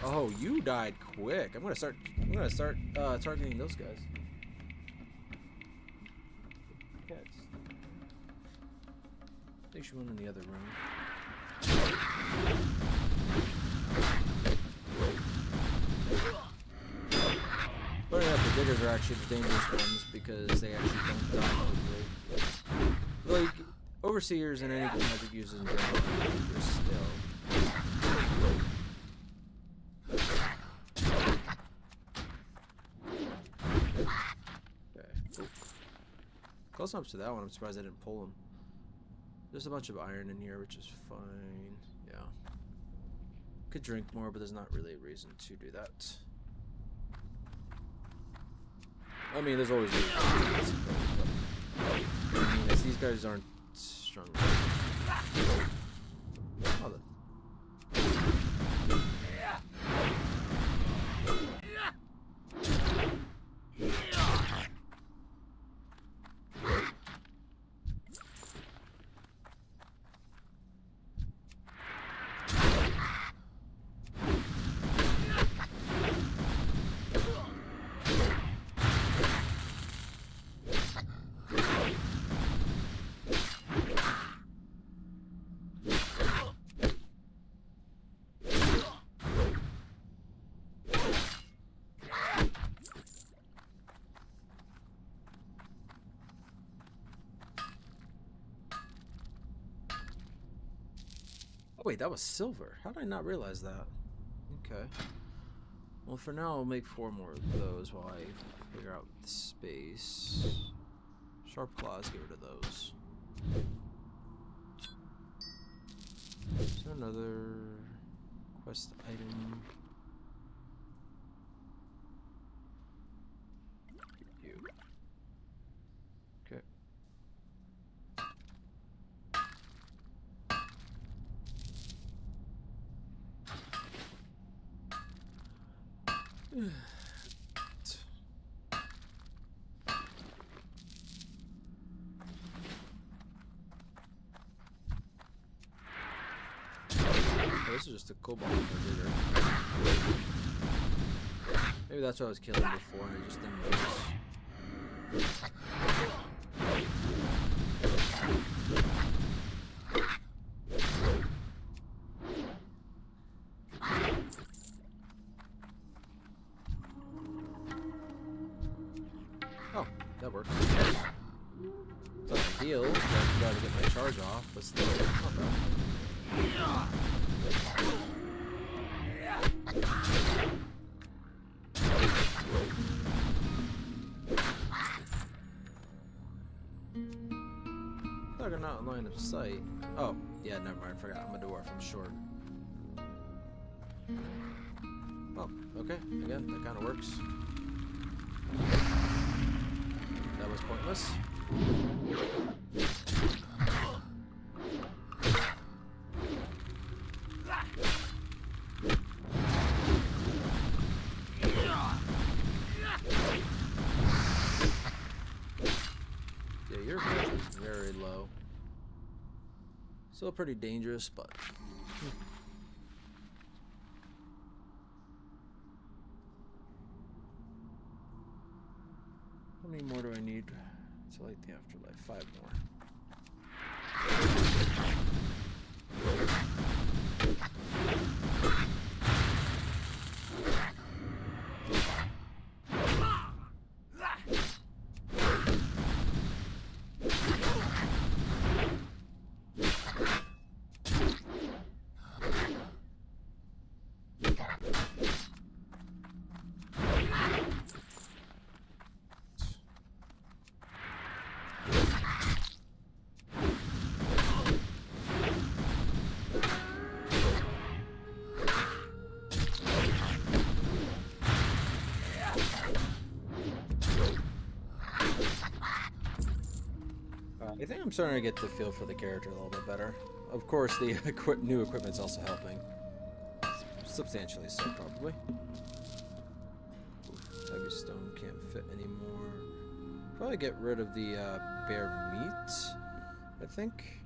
Oh, you died quick. I'm gonna start targeting those guys. Cats. I think she went in the other room. Funny enough, the diggers are actually the dangerous ones because they actually don't die quickly. Like, overseers and any magic users in general are dangerous still. Okay. Oh. Close enough to that one, I'm surprised I didn't pull him. There's a bunch of iron in here, which is fine. Yeah. Could drink more, but there's not really a reason to do that. I mean, there's always a reason to do that, I suppose, but I mean, these guys aren't strong enough. Oh, wait, that was silver. How did I not realize that? Okay. Well, for now, I'll make 4 more of those while I figure out the space. Sharp claws, get rid of those. Is there another quest item? You. Okay. This is just a cobalt digger. Maybe that's what I was killing before and I just didn't notice. Oh, that works. It's not ideal, but I gotta get my charge off, but still, not bad. They're not in line of sight. Oh, yeah, never mind. I forgot. I'm a dwarf. I'm short. Oh, okay. Again, that kind of works. That was pointless. Yeah, your health is very low. Still pretty dangerous, but many more do I need to light the afterlife? 5 more. I think I'm starting to get the feel for the character a little bit better. Of course, the new equipment's also helping. Substantially so, probably. Oof, heavy stone can't fit anymore. Probably get rid of the bear meat, I think.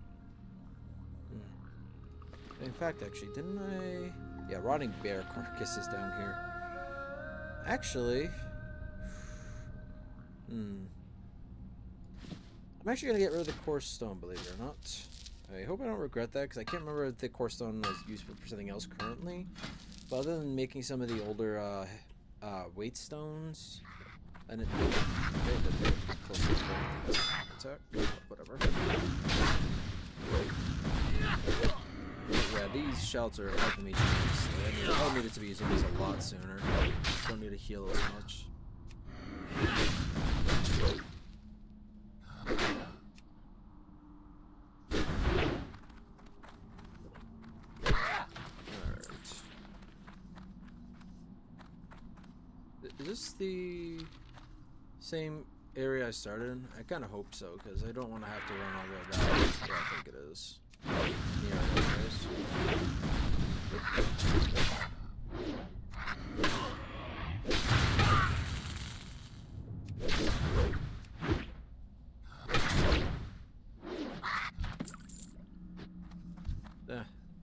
In fact, actually, didn't I? Yeah, rotting bear carcasses down here. Actually, I'm actually going to get rid of the coarse stone, believe it or not. I hope I don't regret that, because I can't remember if the coarse stone was useful for something else currently. But other than making some of the older weight stones, and whatever. Yeah, these shouts are helping me tremendously. I needed to be using these a lot sooner. Don't need to heal as much. Is this the same area I started in? I kind of hope so, because I don't want to have to run all the way back. Yeah, I think it is. Near it, anyways.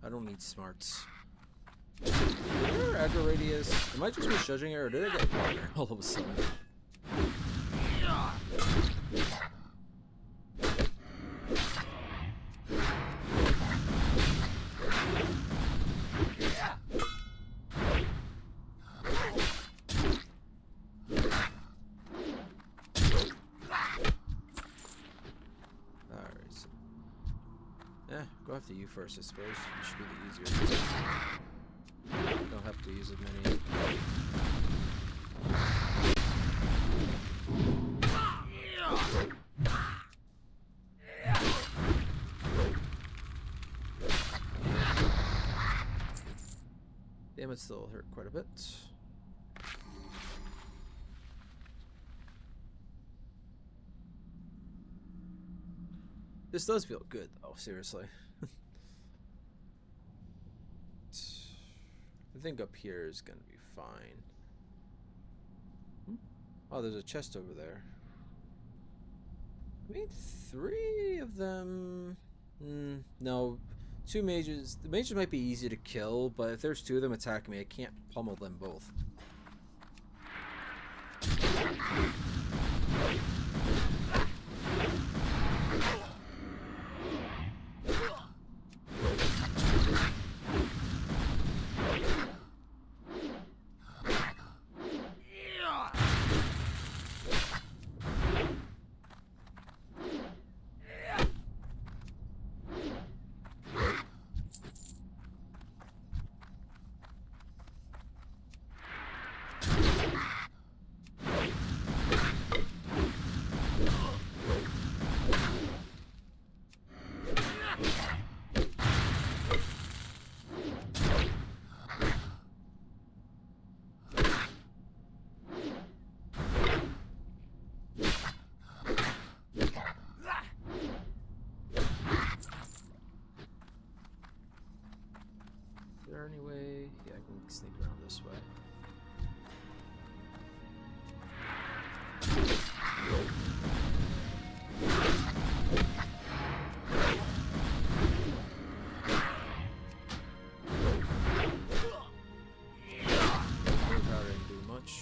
I don't need smarts. Aggro radius. Am I just misjudging it, or did I get water all of a sudden? Alright, so yeah, go after you first, I suppose. You should be the easier. Don't have to use as many. Damn, it still hurt quite a bit. This does feel good, though, seriously. I think up here is gonna be fine. Oh, there's a chest over there. I mean, 3 of them. No, 2 mages. The mages might be easy to kill, but if there's 2 of them attacking me, I can't pummel them both. Anyway, yeah, I can sneak around this way. Didn't do much.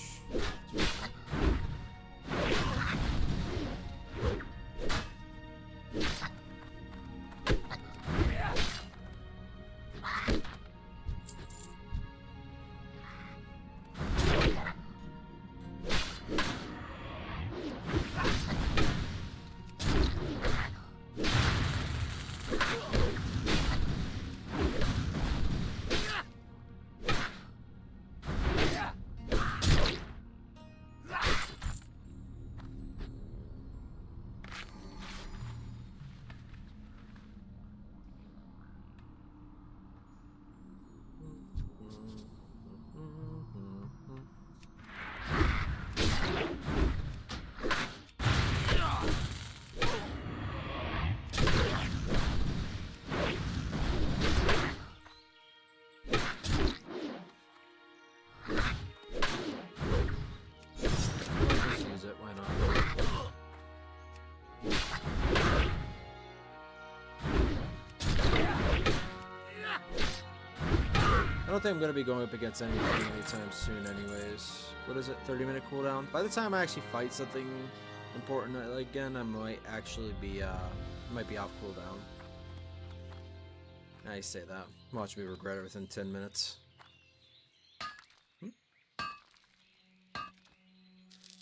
don't think I'm going to be going up against anything anytime soon anyways. What is it, 30-minute cooldown? By the time I actually fight something important again, I might actually be, might be off cooldown. Now you say that. Watch me regret it within 10 minutes.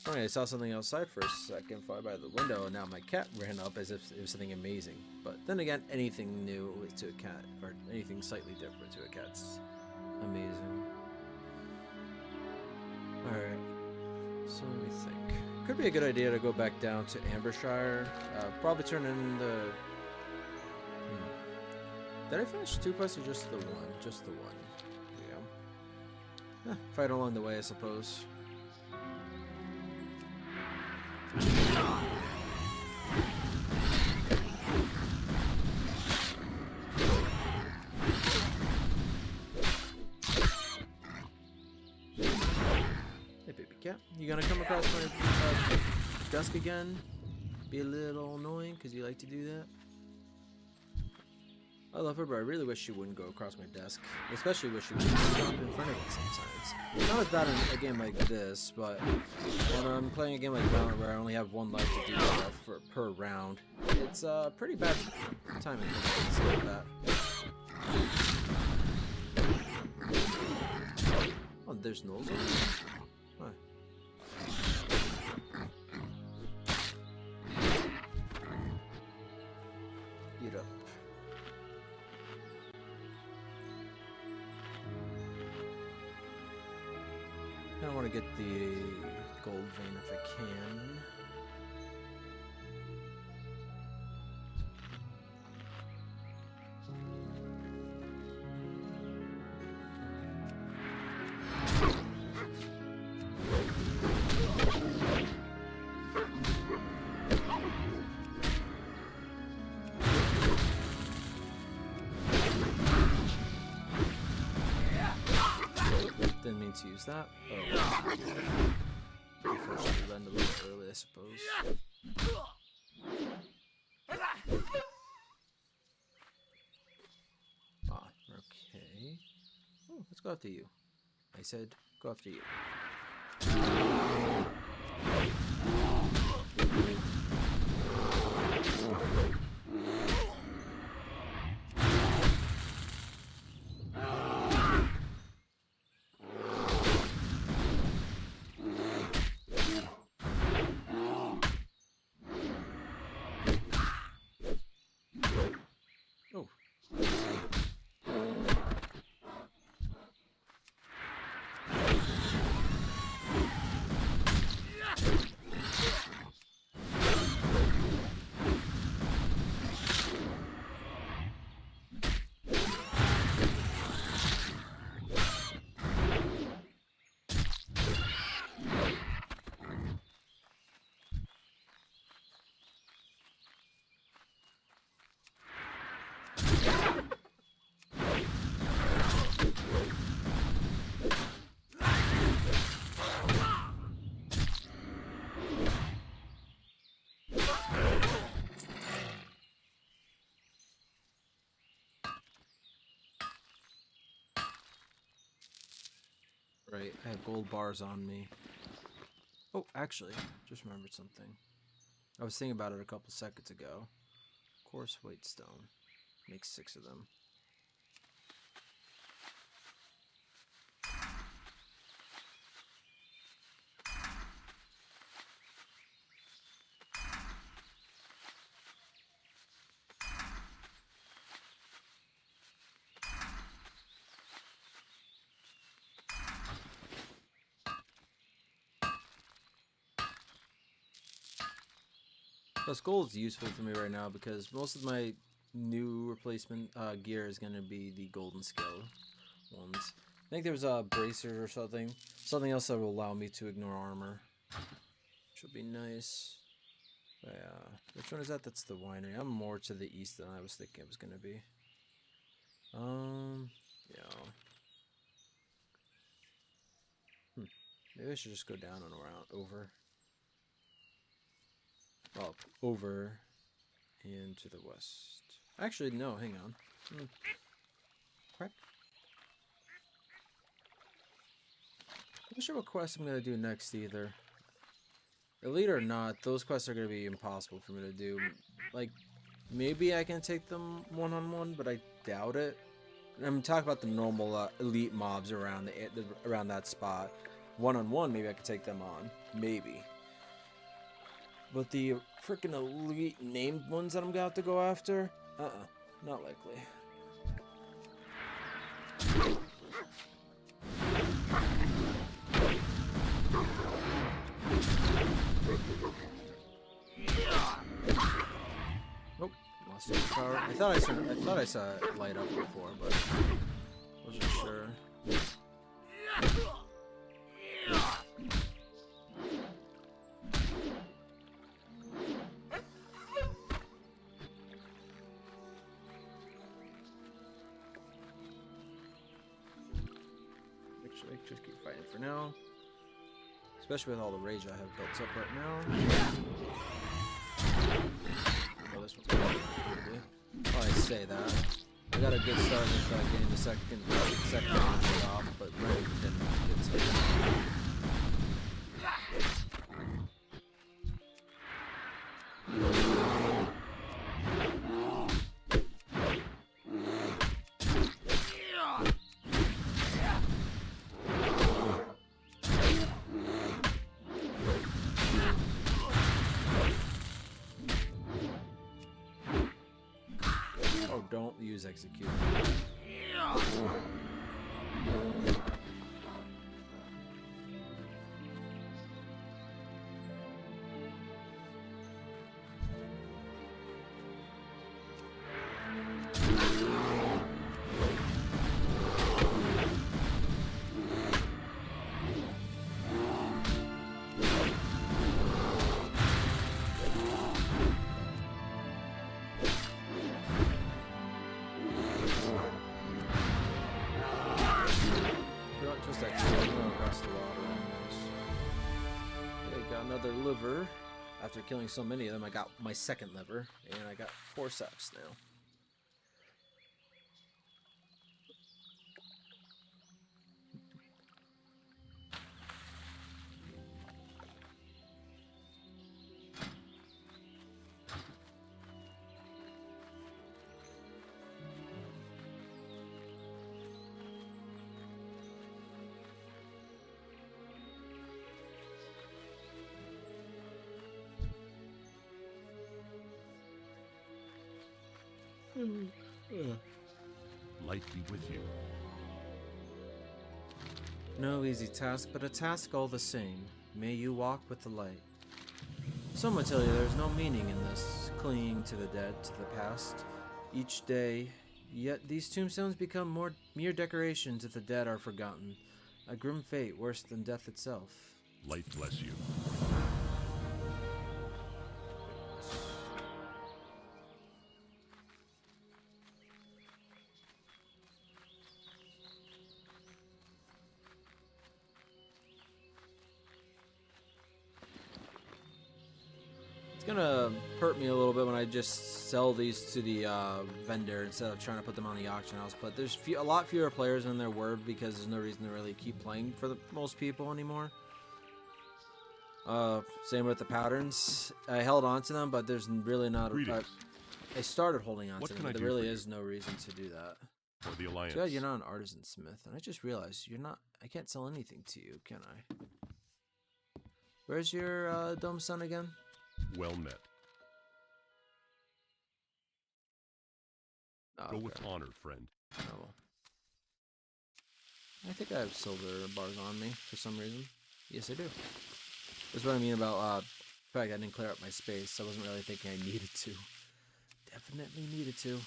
Funny, I saw something outside for a second, fly by the window, and now my cat ran up as if it was something amazing. But then again, anything new to a cat, or anything slightly different to a cat's amazing. Alright, so let me think. Could be a good idea to go back down to Ambershire. Probably turn in the... Did I finish 2 quests or just the one? Just the one. Yeah. Fight along the way, I suppose. Hey, baby cat. You gonna come across my desk again? Be a little annoying because you like to do that? I love her, but I really wish she wouldn't go across my desk. Especially wish she would stop in front of it sometimes. Not as bad in a game like this, but when I'm playing a game like Valorant where I only have 1 life to do stuff per round, it's pretty bad timing for things like that. Oh, there's Knowles over there. Huh. Eat up. I don't want to get the gold vein if I can. Didn't mean to use that. Oh. Unfortunately, land a little early, I suppose. Ah, okay. Oh, let's go after you. I said, go after you. Right, I have gold bars on me. Oh, actually, just remembered something. I was thinking about it a couple seconds ago. Coarse white stone. Makes 6 of them. Plus, gold is useful for me right now because most of my new replacement gear is going to be the golden skill ones. I think there's a bracer or something. Something else that will allow me to ignore armor. Which will be nice. But, which one is that? That's the winery. I'm more to the east than I was thinking it was going to be. Yeah. Maybe I should just go down and around, over. Up, over, and to the west. Actually, no, hang on. Crack. not sure what quest I'm gonna do next either. Elite or not, those quests are gonna be impossible for me to do. Like, maybe I can take them one-on-one, but I doubt it. I'm talking about the normal elite mobs around around that spot. One-on-one, maybe I could take them on, maybe. But the freaking elite named ones that I'm gonna have to go after, not likely. Nope, lost power. I thought I saw it light up before, but wasn't sure. Actually, just keep fighting for now. Especially with all the rage I have built up right now. Oh, this one's good. Oh, I say that. I got a good start with getting the second round off, but Red didn't get started. Oh, don't use execute. Another liver. After killing so many of them, I got my second liver, and I got 4 seps now. Light be with you. No easy task, but a task all the same. May you walk with the light. Some would tell you there's no meaning in this, clinging to the dead, to the past, each day. Yet these tombstones become mere decorations if the dead are forgotten. A grim fate worse than death itself. Light bless you. It's gonna hurt me a little bit when I just sell these to the vendor instead of trying to put them on the auction house, but there's a lot fewer players than there were because there's no reason to really keep playing for most people anymore. Same with the patterns. I held on to them, but there's really not. I started holding on to them, but there really is no reason to do that. For the Alliance. So you're not an artisan smith, and I just realized you're not. I can't sell anything to you, can I? Where's your dumb son again? Well met. Oh, Go okay. with honor, friend. Oh, well. I think I have silver bars on me for some reason. Yes, I do. That's what I mean about the fact I didn't clear up my space. I wasn't really thinking I needed to. Definitely needed to.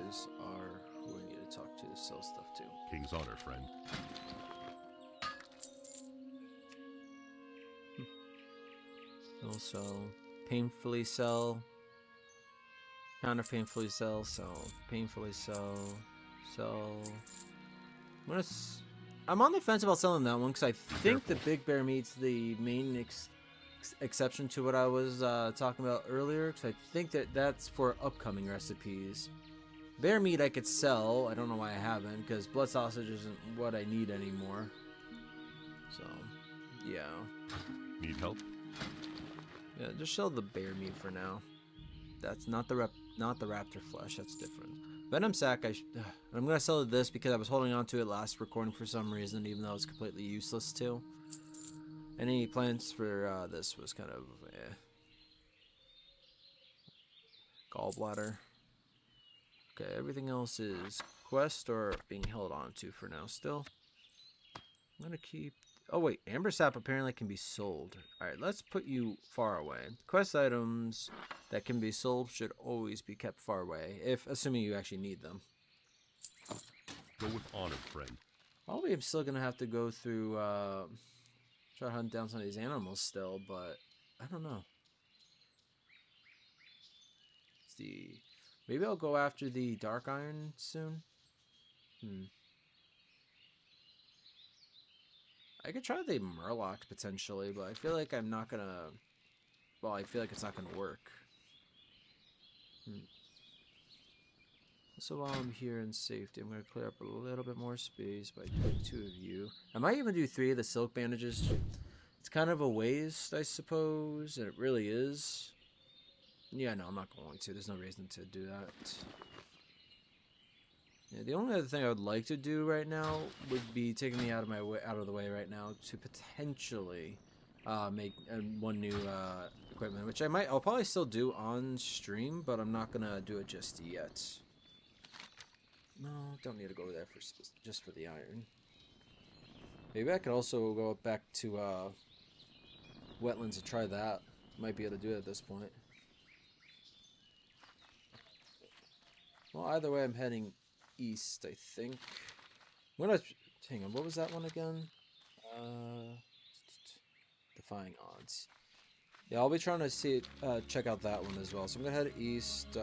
guys are who I need to talk to sell stuff to. King's honor, friend. Also, painfully sell. Counter painfully sell. Sell. Painfully sell. Sell. I'm on the fence about selling that one because I think the Big Bear meat's the main exception to what I was talking about earlier. Because I think that's for upcoming recipes. Bear meat I could sell. I don't know why I haven't, because blood sausage isn't what I need anymore. So, yeah. Need help? Yeah, just sell the bear meat for now. That's not the raptor flesh. That's different. Venom sack. I'm gonna sell this because I was holding on to it last recording for some reason, even though it was completely useless too. Any plans for this was kind of gallbladder. Okay, everything else is quest or being held on to for now still. I'm gonna keep... Oh wait, amber sap apparently can be sold. Alright, let's put you far away. Quest items that can be sold should always be kept far away, assuming you actually need them. Go with honor, friend. Probably I'm still gonna have to go through, try to hunt down some of these animals still, but I don't know. Let's see. Maybe I'll go after the dark iron soon. I could try the murloc potentially, but I feel like I'm not gonna... Well, I feel like it's not gonna work. So while I'm here in safety, I'm gonna clear up a little bit more space by doing 2 of you. I might even do 3 of the silk bandages. It's kind of a waste, I suppose, and it really is. Yeah, no, I'm not going to. There's no reason to do that. Yeah, the only other thing I would like to do right now would be taking me out of the way right now to potentially make one new equipment, which I'll probably still do on stream, but I'm not gonna do it just yet. No, don't need to go there just for the iron. Maybe I could also go back to wetlands and try that. Might be able to do it at this point. Well, either way, I'm heading east, I think. Hang on, what was that one again? Defying odds. Yeah, I'll be trying to check out that one as well. So I'm gonna head east,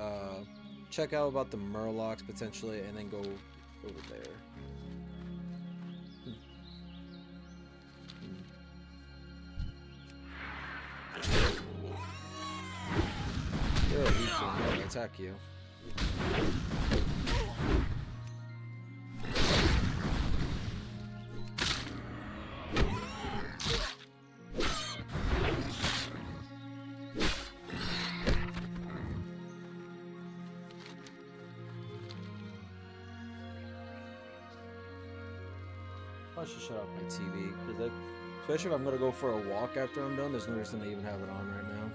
check out about the murlocs potentially, and then go over there. You're a weak one. I'm gonna attack you. I should shut off my TV, because especially if I'm going to go for a walk after I'm done, there's no reason to even have it on right now.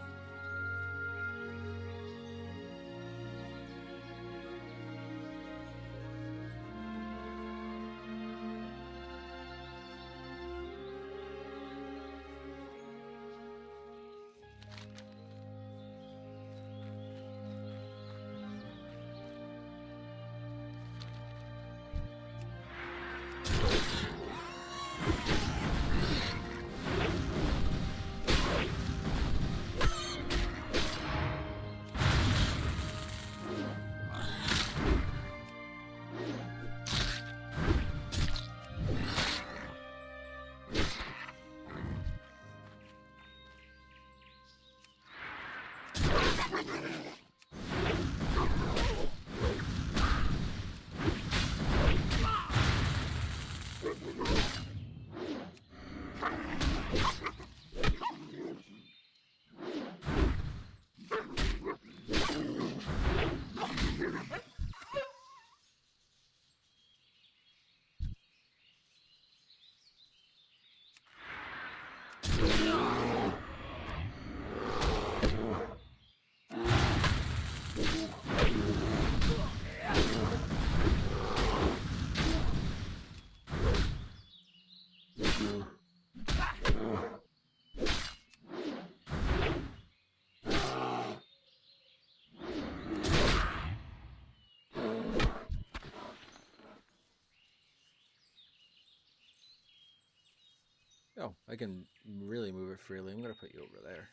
Oh, I can really move it freely. I'm gonna put you over there.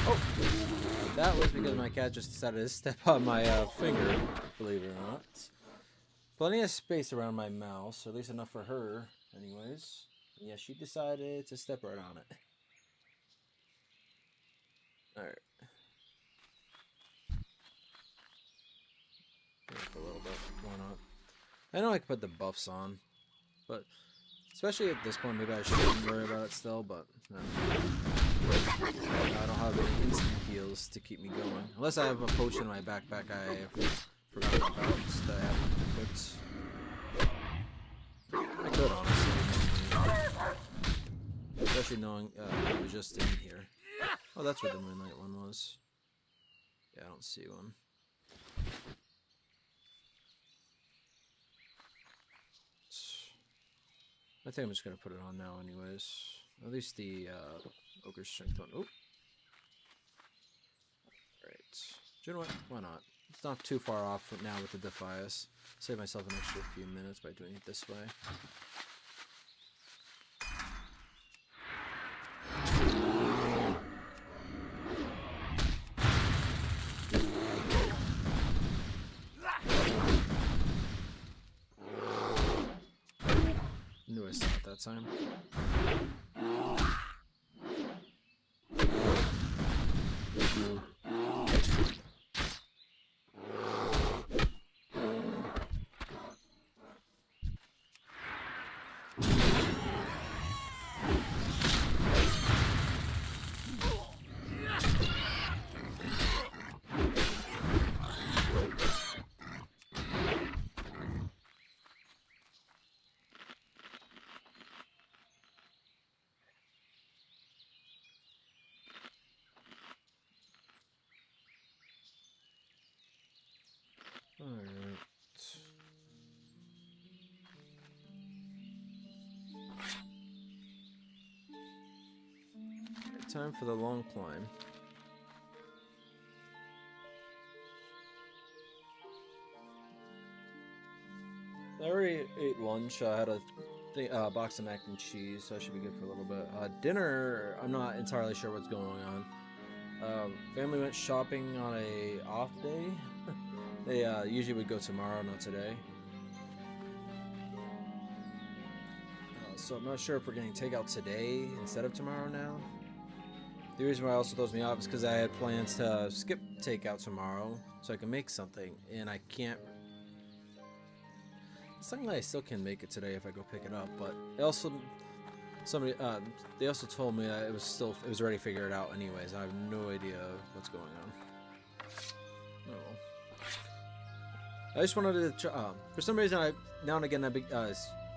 Oh, that was because my cat just decided to step on my finger, believe it or not. Plenty of space around my mouse, or at least enough for her, anyways. And yeah, she decided to step right on it. Alright. A little bit, why not? I know I could put the buffs on, but especially at this point, maybe I shouldn't worry about it still, but I don't have any instant heals to keep me going. Unless I have a potion in my backpack I forgot about that I haven't equipped. I could, honestly. Especially knowing it was just in here. Oh, that's where the Moonlight one was. Yeah, I don't see one. I think I'm just gonna put it on now anyways. At least the Ogre's Strength one. Oh! Alright. Do you know what? Why not? It's not too far off from now with the Defias. Save myself an extra few minutes by doing it this way. Knew I saw it that time. Alright. Time for the long climb. I already ate lunch. I had a box of mac and cheese, so I should be good for a little bit. Dinner, I'm not entirely sure what's going on. Family went shopping on a off day. They usually would go tomorrow, not today. So I'm not sure if we're getting takeout today instead of tomorrow now. The reason why it also throws me off is because I had plans to skip takeout tomorrow so I can make something, and I can't. It's something that I still can make it today if I go pick it up, but it also they also told me that it was already figured out anyways. I have no idea what's going on. Oh well. I just wanted to try, for some reason now and again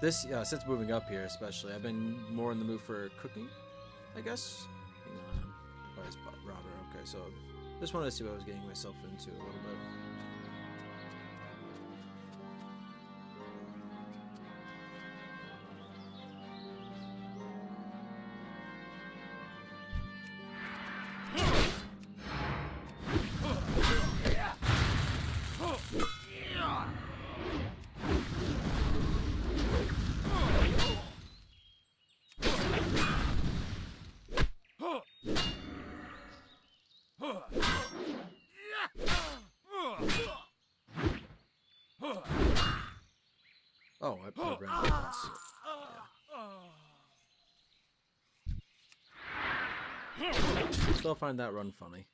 since moving up here especially I've been more in the mood for cooking, I guess. Hang on. Oh, it's Robert. Okay, so just wanted to see what I was getting myself into a little bit. Oh, I ran out of this. Yeah. Still find that run funny.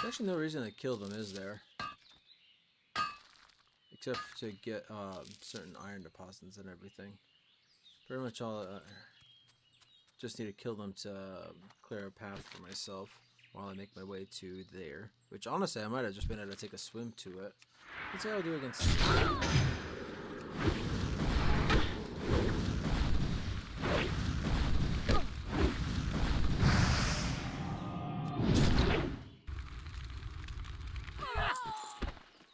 There's actually no reason to kill them, is there? Except to get certain iron deposits and everything. Pretty much all. just need to kill them to clear a path for myself while I make my way to there. Which honestly, I might have just been able to take a swim to it. Let's see how I do against.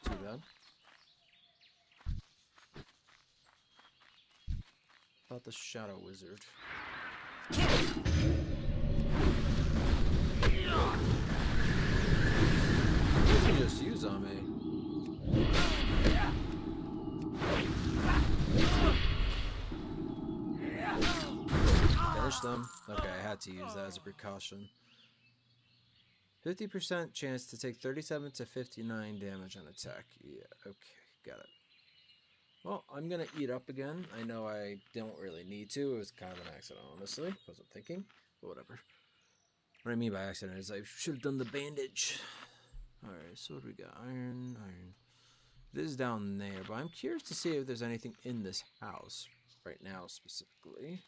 Too bad. About the Shadow Wizard. What did you just use on me? Finish them. Okay, I had to use that as a precaution. 50% chance to take 37 to 59 damage on attack. Yeah, okay, got it. Well, I'm gonna eat up again. I know I don't really need to. It was kind of an accident, honestly. Wasn't thinking, but whatever. What I mean by accident is I should have done the bandage. Alright, so what do we got? Iron. This is down there, but I'm curious to see if there's anything in this house right now specifically.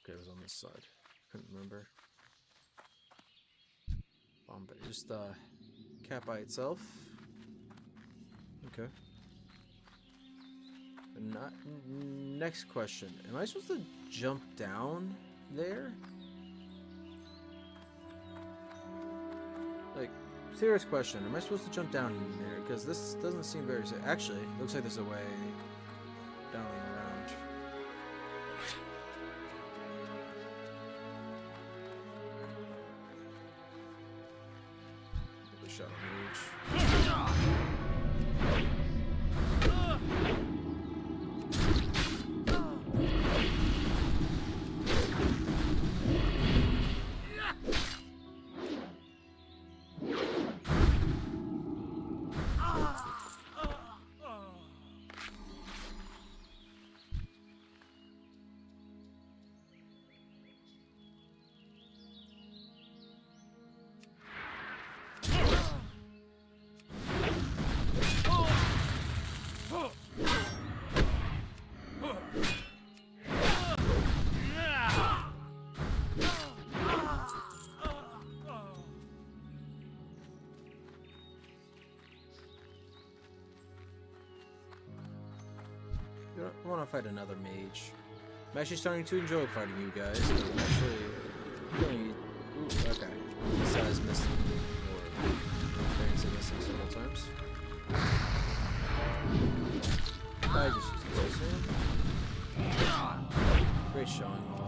Okay, it was on this side. Couldn't remember. But just cat by itself. Okay. Next question. Am I supposed to jump down there? Like, serious question. Am I supposed to jump down there? Because this doesn't seem very safe. Actually, looks like there's a way down and around. The Shadow Mage. I want to fight another mage. I'm actually starting to enjoy fighting you guys. I'm actually feeling. Ooh, okay. Besides missing or experiencing missing several times. I just used it. Great showing all.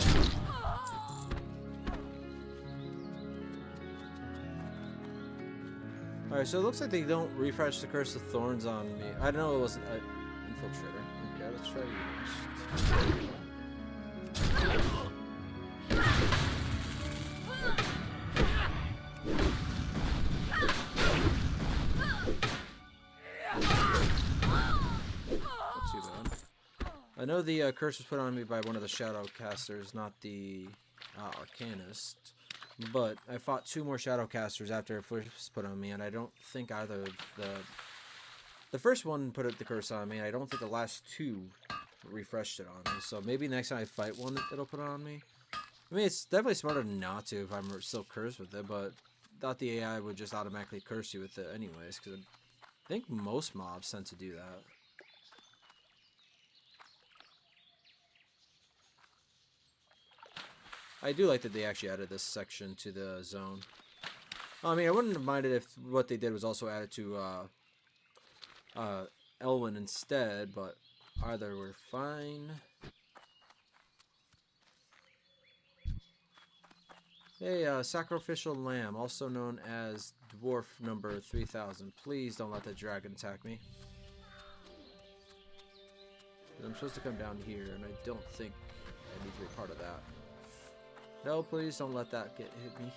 Alright, so it looks like they don't refresh the Curse of Thorns on me. I know it wasn't an infiltrator. Okay, let's try you. Not too bad. I know the curse was put on me by one of the shadow casters, not the arcanist. But I fought two more shadow casters after it first was put on me, and I don't think either of the first one put the curse on me. I don't think the last two refreshed it on me. So maybe next time I fight one, it'll put it on me. I mean, it's definitely smarter not to if I'm still cursed with it, but thought the AI would just automatically curse you with it anyways, because I think most mobs tend to do that. I do like that they actually added this section to the zone. I mean, I wouldn't have minded if what they did was also added to Elwyn instead, but either were fine. Hey, sacrificial lamb, also known as dwarf number 3000. Please don't let that dragon attack me. I'm supposed to come down here, and I don't think I need to be part of that. No, please don't let that hit me.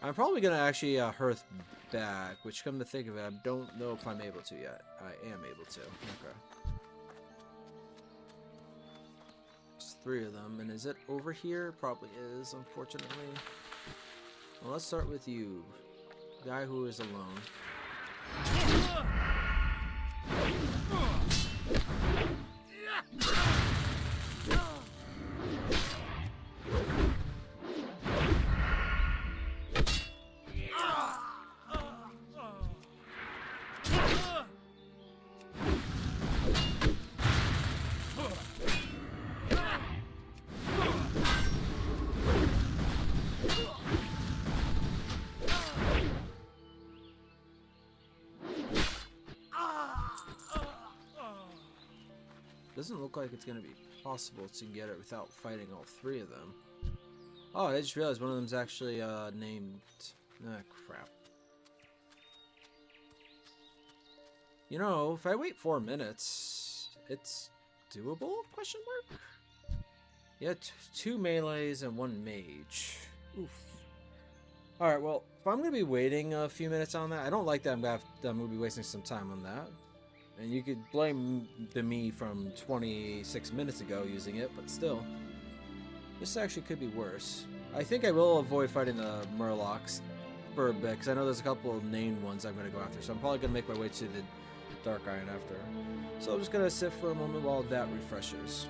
I'm probably gonna actually hearth back, which, come to think of it, I don't know if I'm able to yet. I am able to. Okay. There's 3 of them, and is it over here? Probably is, unfortunately. Well, let's start with you, guy who is alone. Doesn't look like it's gonna be possible to get it without fighting all three of them. Oh, I just realized one of them's actually named. Ah, crap. You know, if I wait 4 minutes, it's doable? Question mark. Yeah, two melees and one mage. Oof. All right, well, if I'm gonna be waiting a few minutes on that, I don't like that I'm gonna be wasting some time on that. And you could blame the me from 26 minutes ago using it, but still. This actually could be worse. I think I will avoid fighting the Murlocs for a bit, because I know there's a couple of named ones I'm going to go after, so I'm probably going to make my way to the Dark Iron after. So I'm just going to sit for a moment while that refreshes.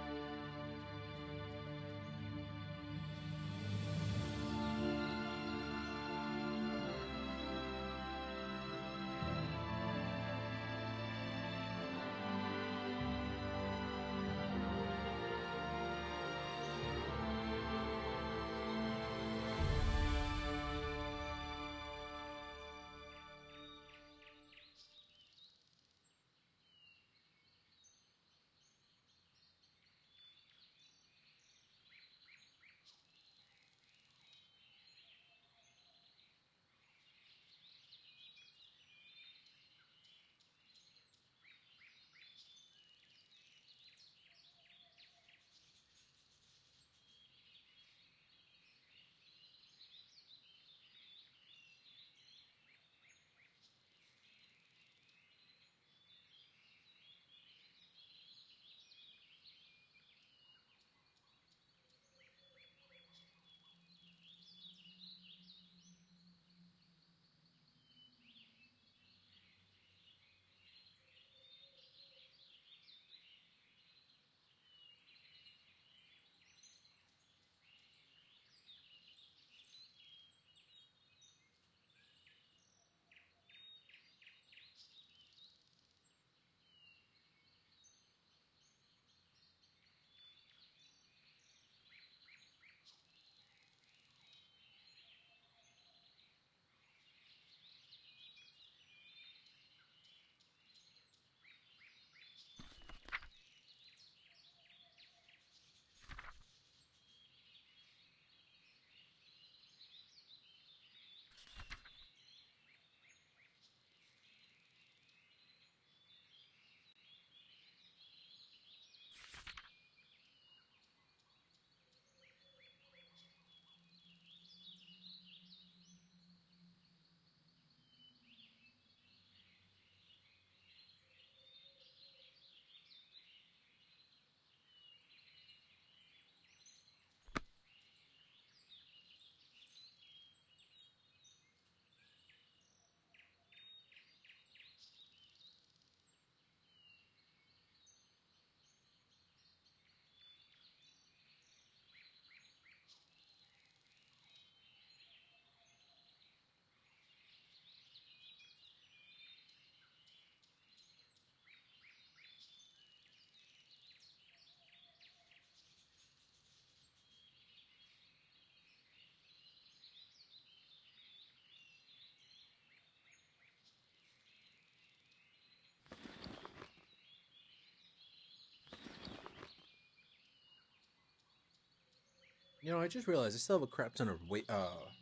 You know, I just realized I still have a crap ton of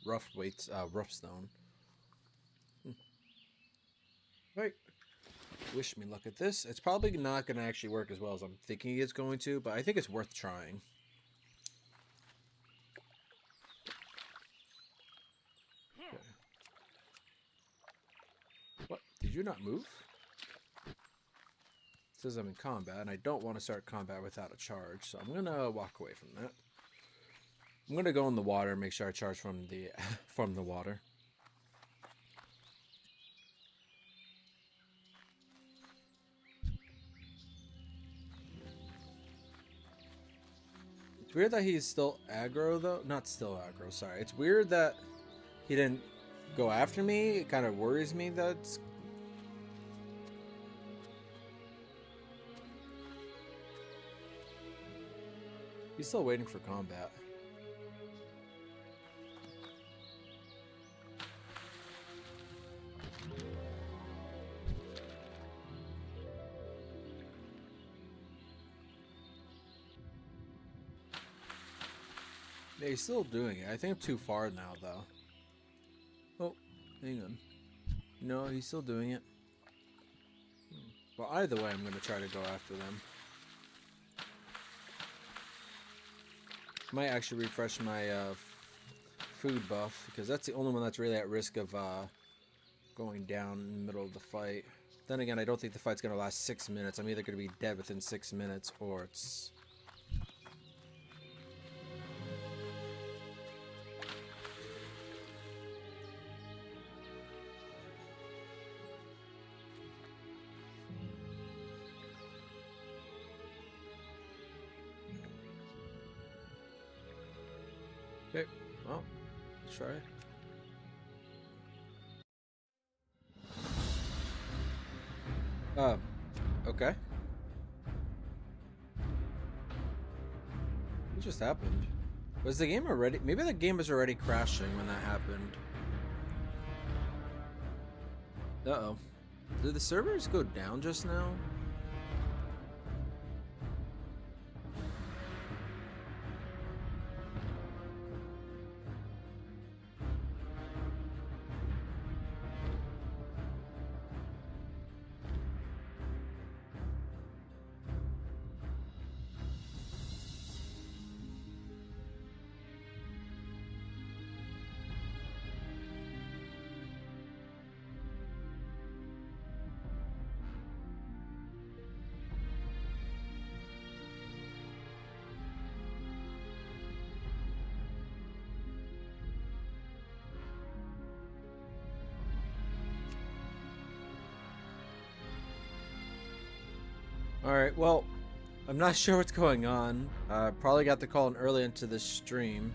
rough stone. Right. Wish me luck at this. It's probably not going to actually work as well as I'm thinking it's going to, but I think it's worth trying. Okay. What? Did you not move? It says I'm in combat, and I don't want to start combat without a charge, so I'm going to walk away from that. I'm going to go in the water and make sure I charge from the from the water. Weird that he's still aggro though. Not still aggro, sorry. It's weird that he didn't go after me. It kind of worries me that he's still waiting for combat. Yeah, he's still doing it. I think I'm too far now, though. Oh, hang on. No, he's still doing it. Well, either way, I'm going to try to go after them. Might actually refresh my food buff, because that's the only one that's really at risk of going down in the middle of the fight. Then again, I don't think the fight's going to last 6 minutes. I'm either going to be dead within 6 minutes, or it's... Okay, well, let's try it. Okay. What just happened? Was the game already... Maybe the game was already crashing when that happened. Uh-oh. Did the servers go down just now? Alright, well, I'm not sure what's going on. Probably got the call in early into the stream.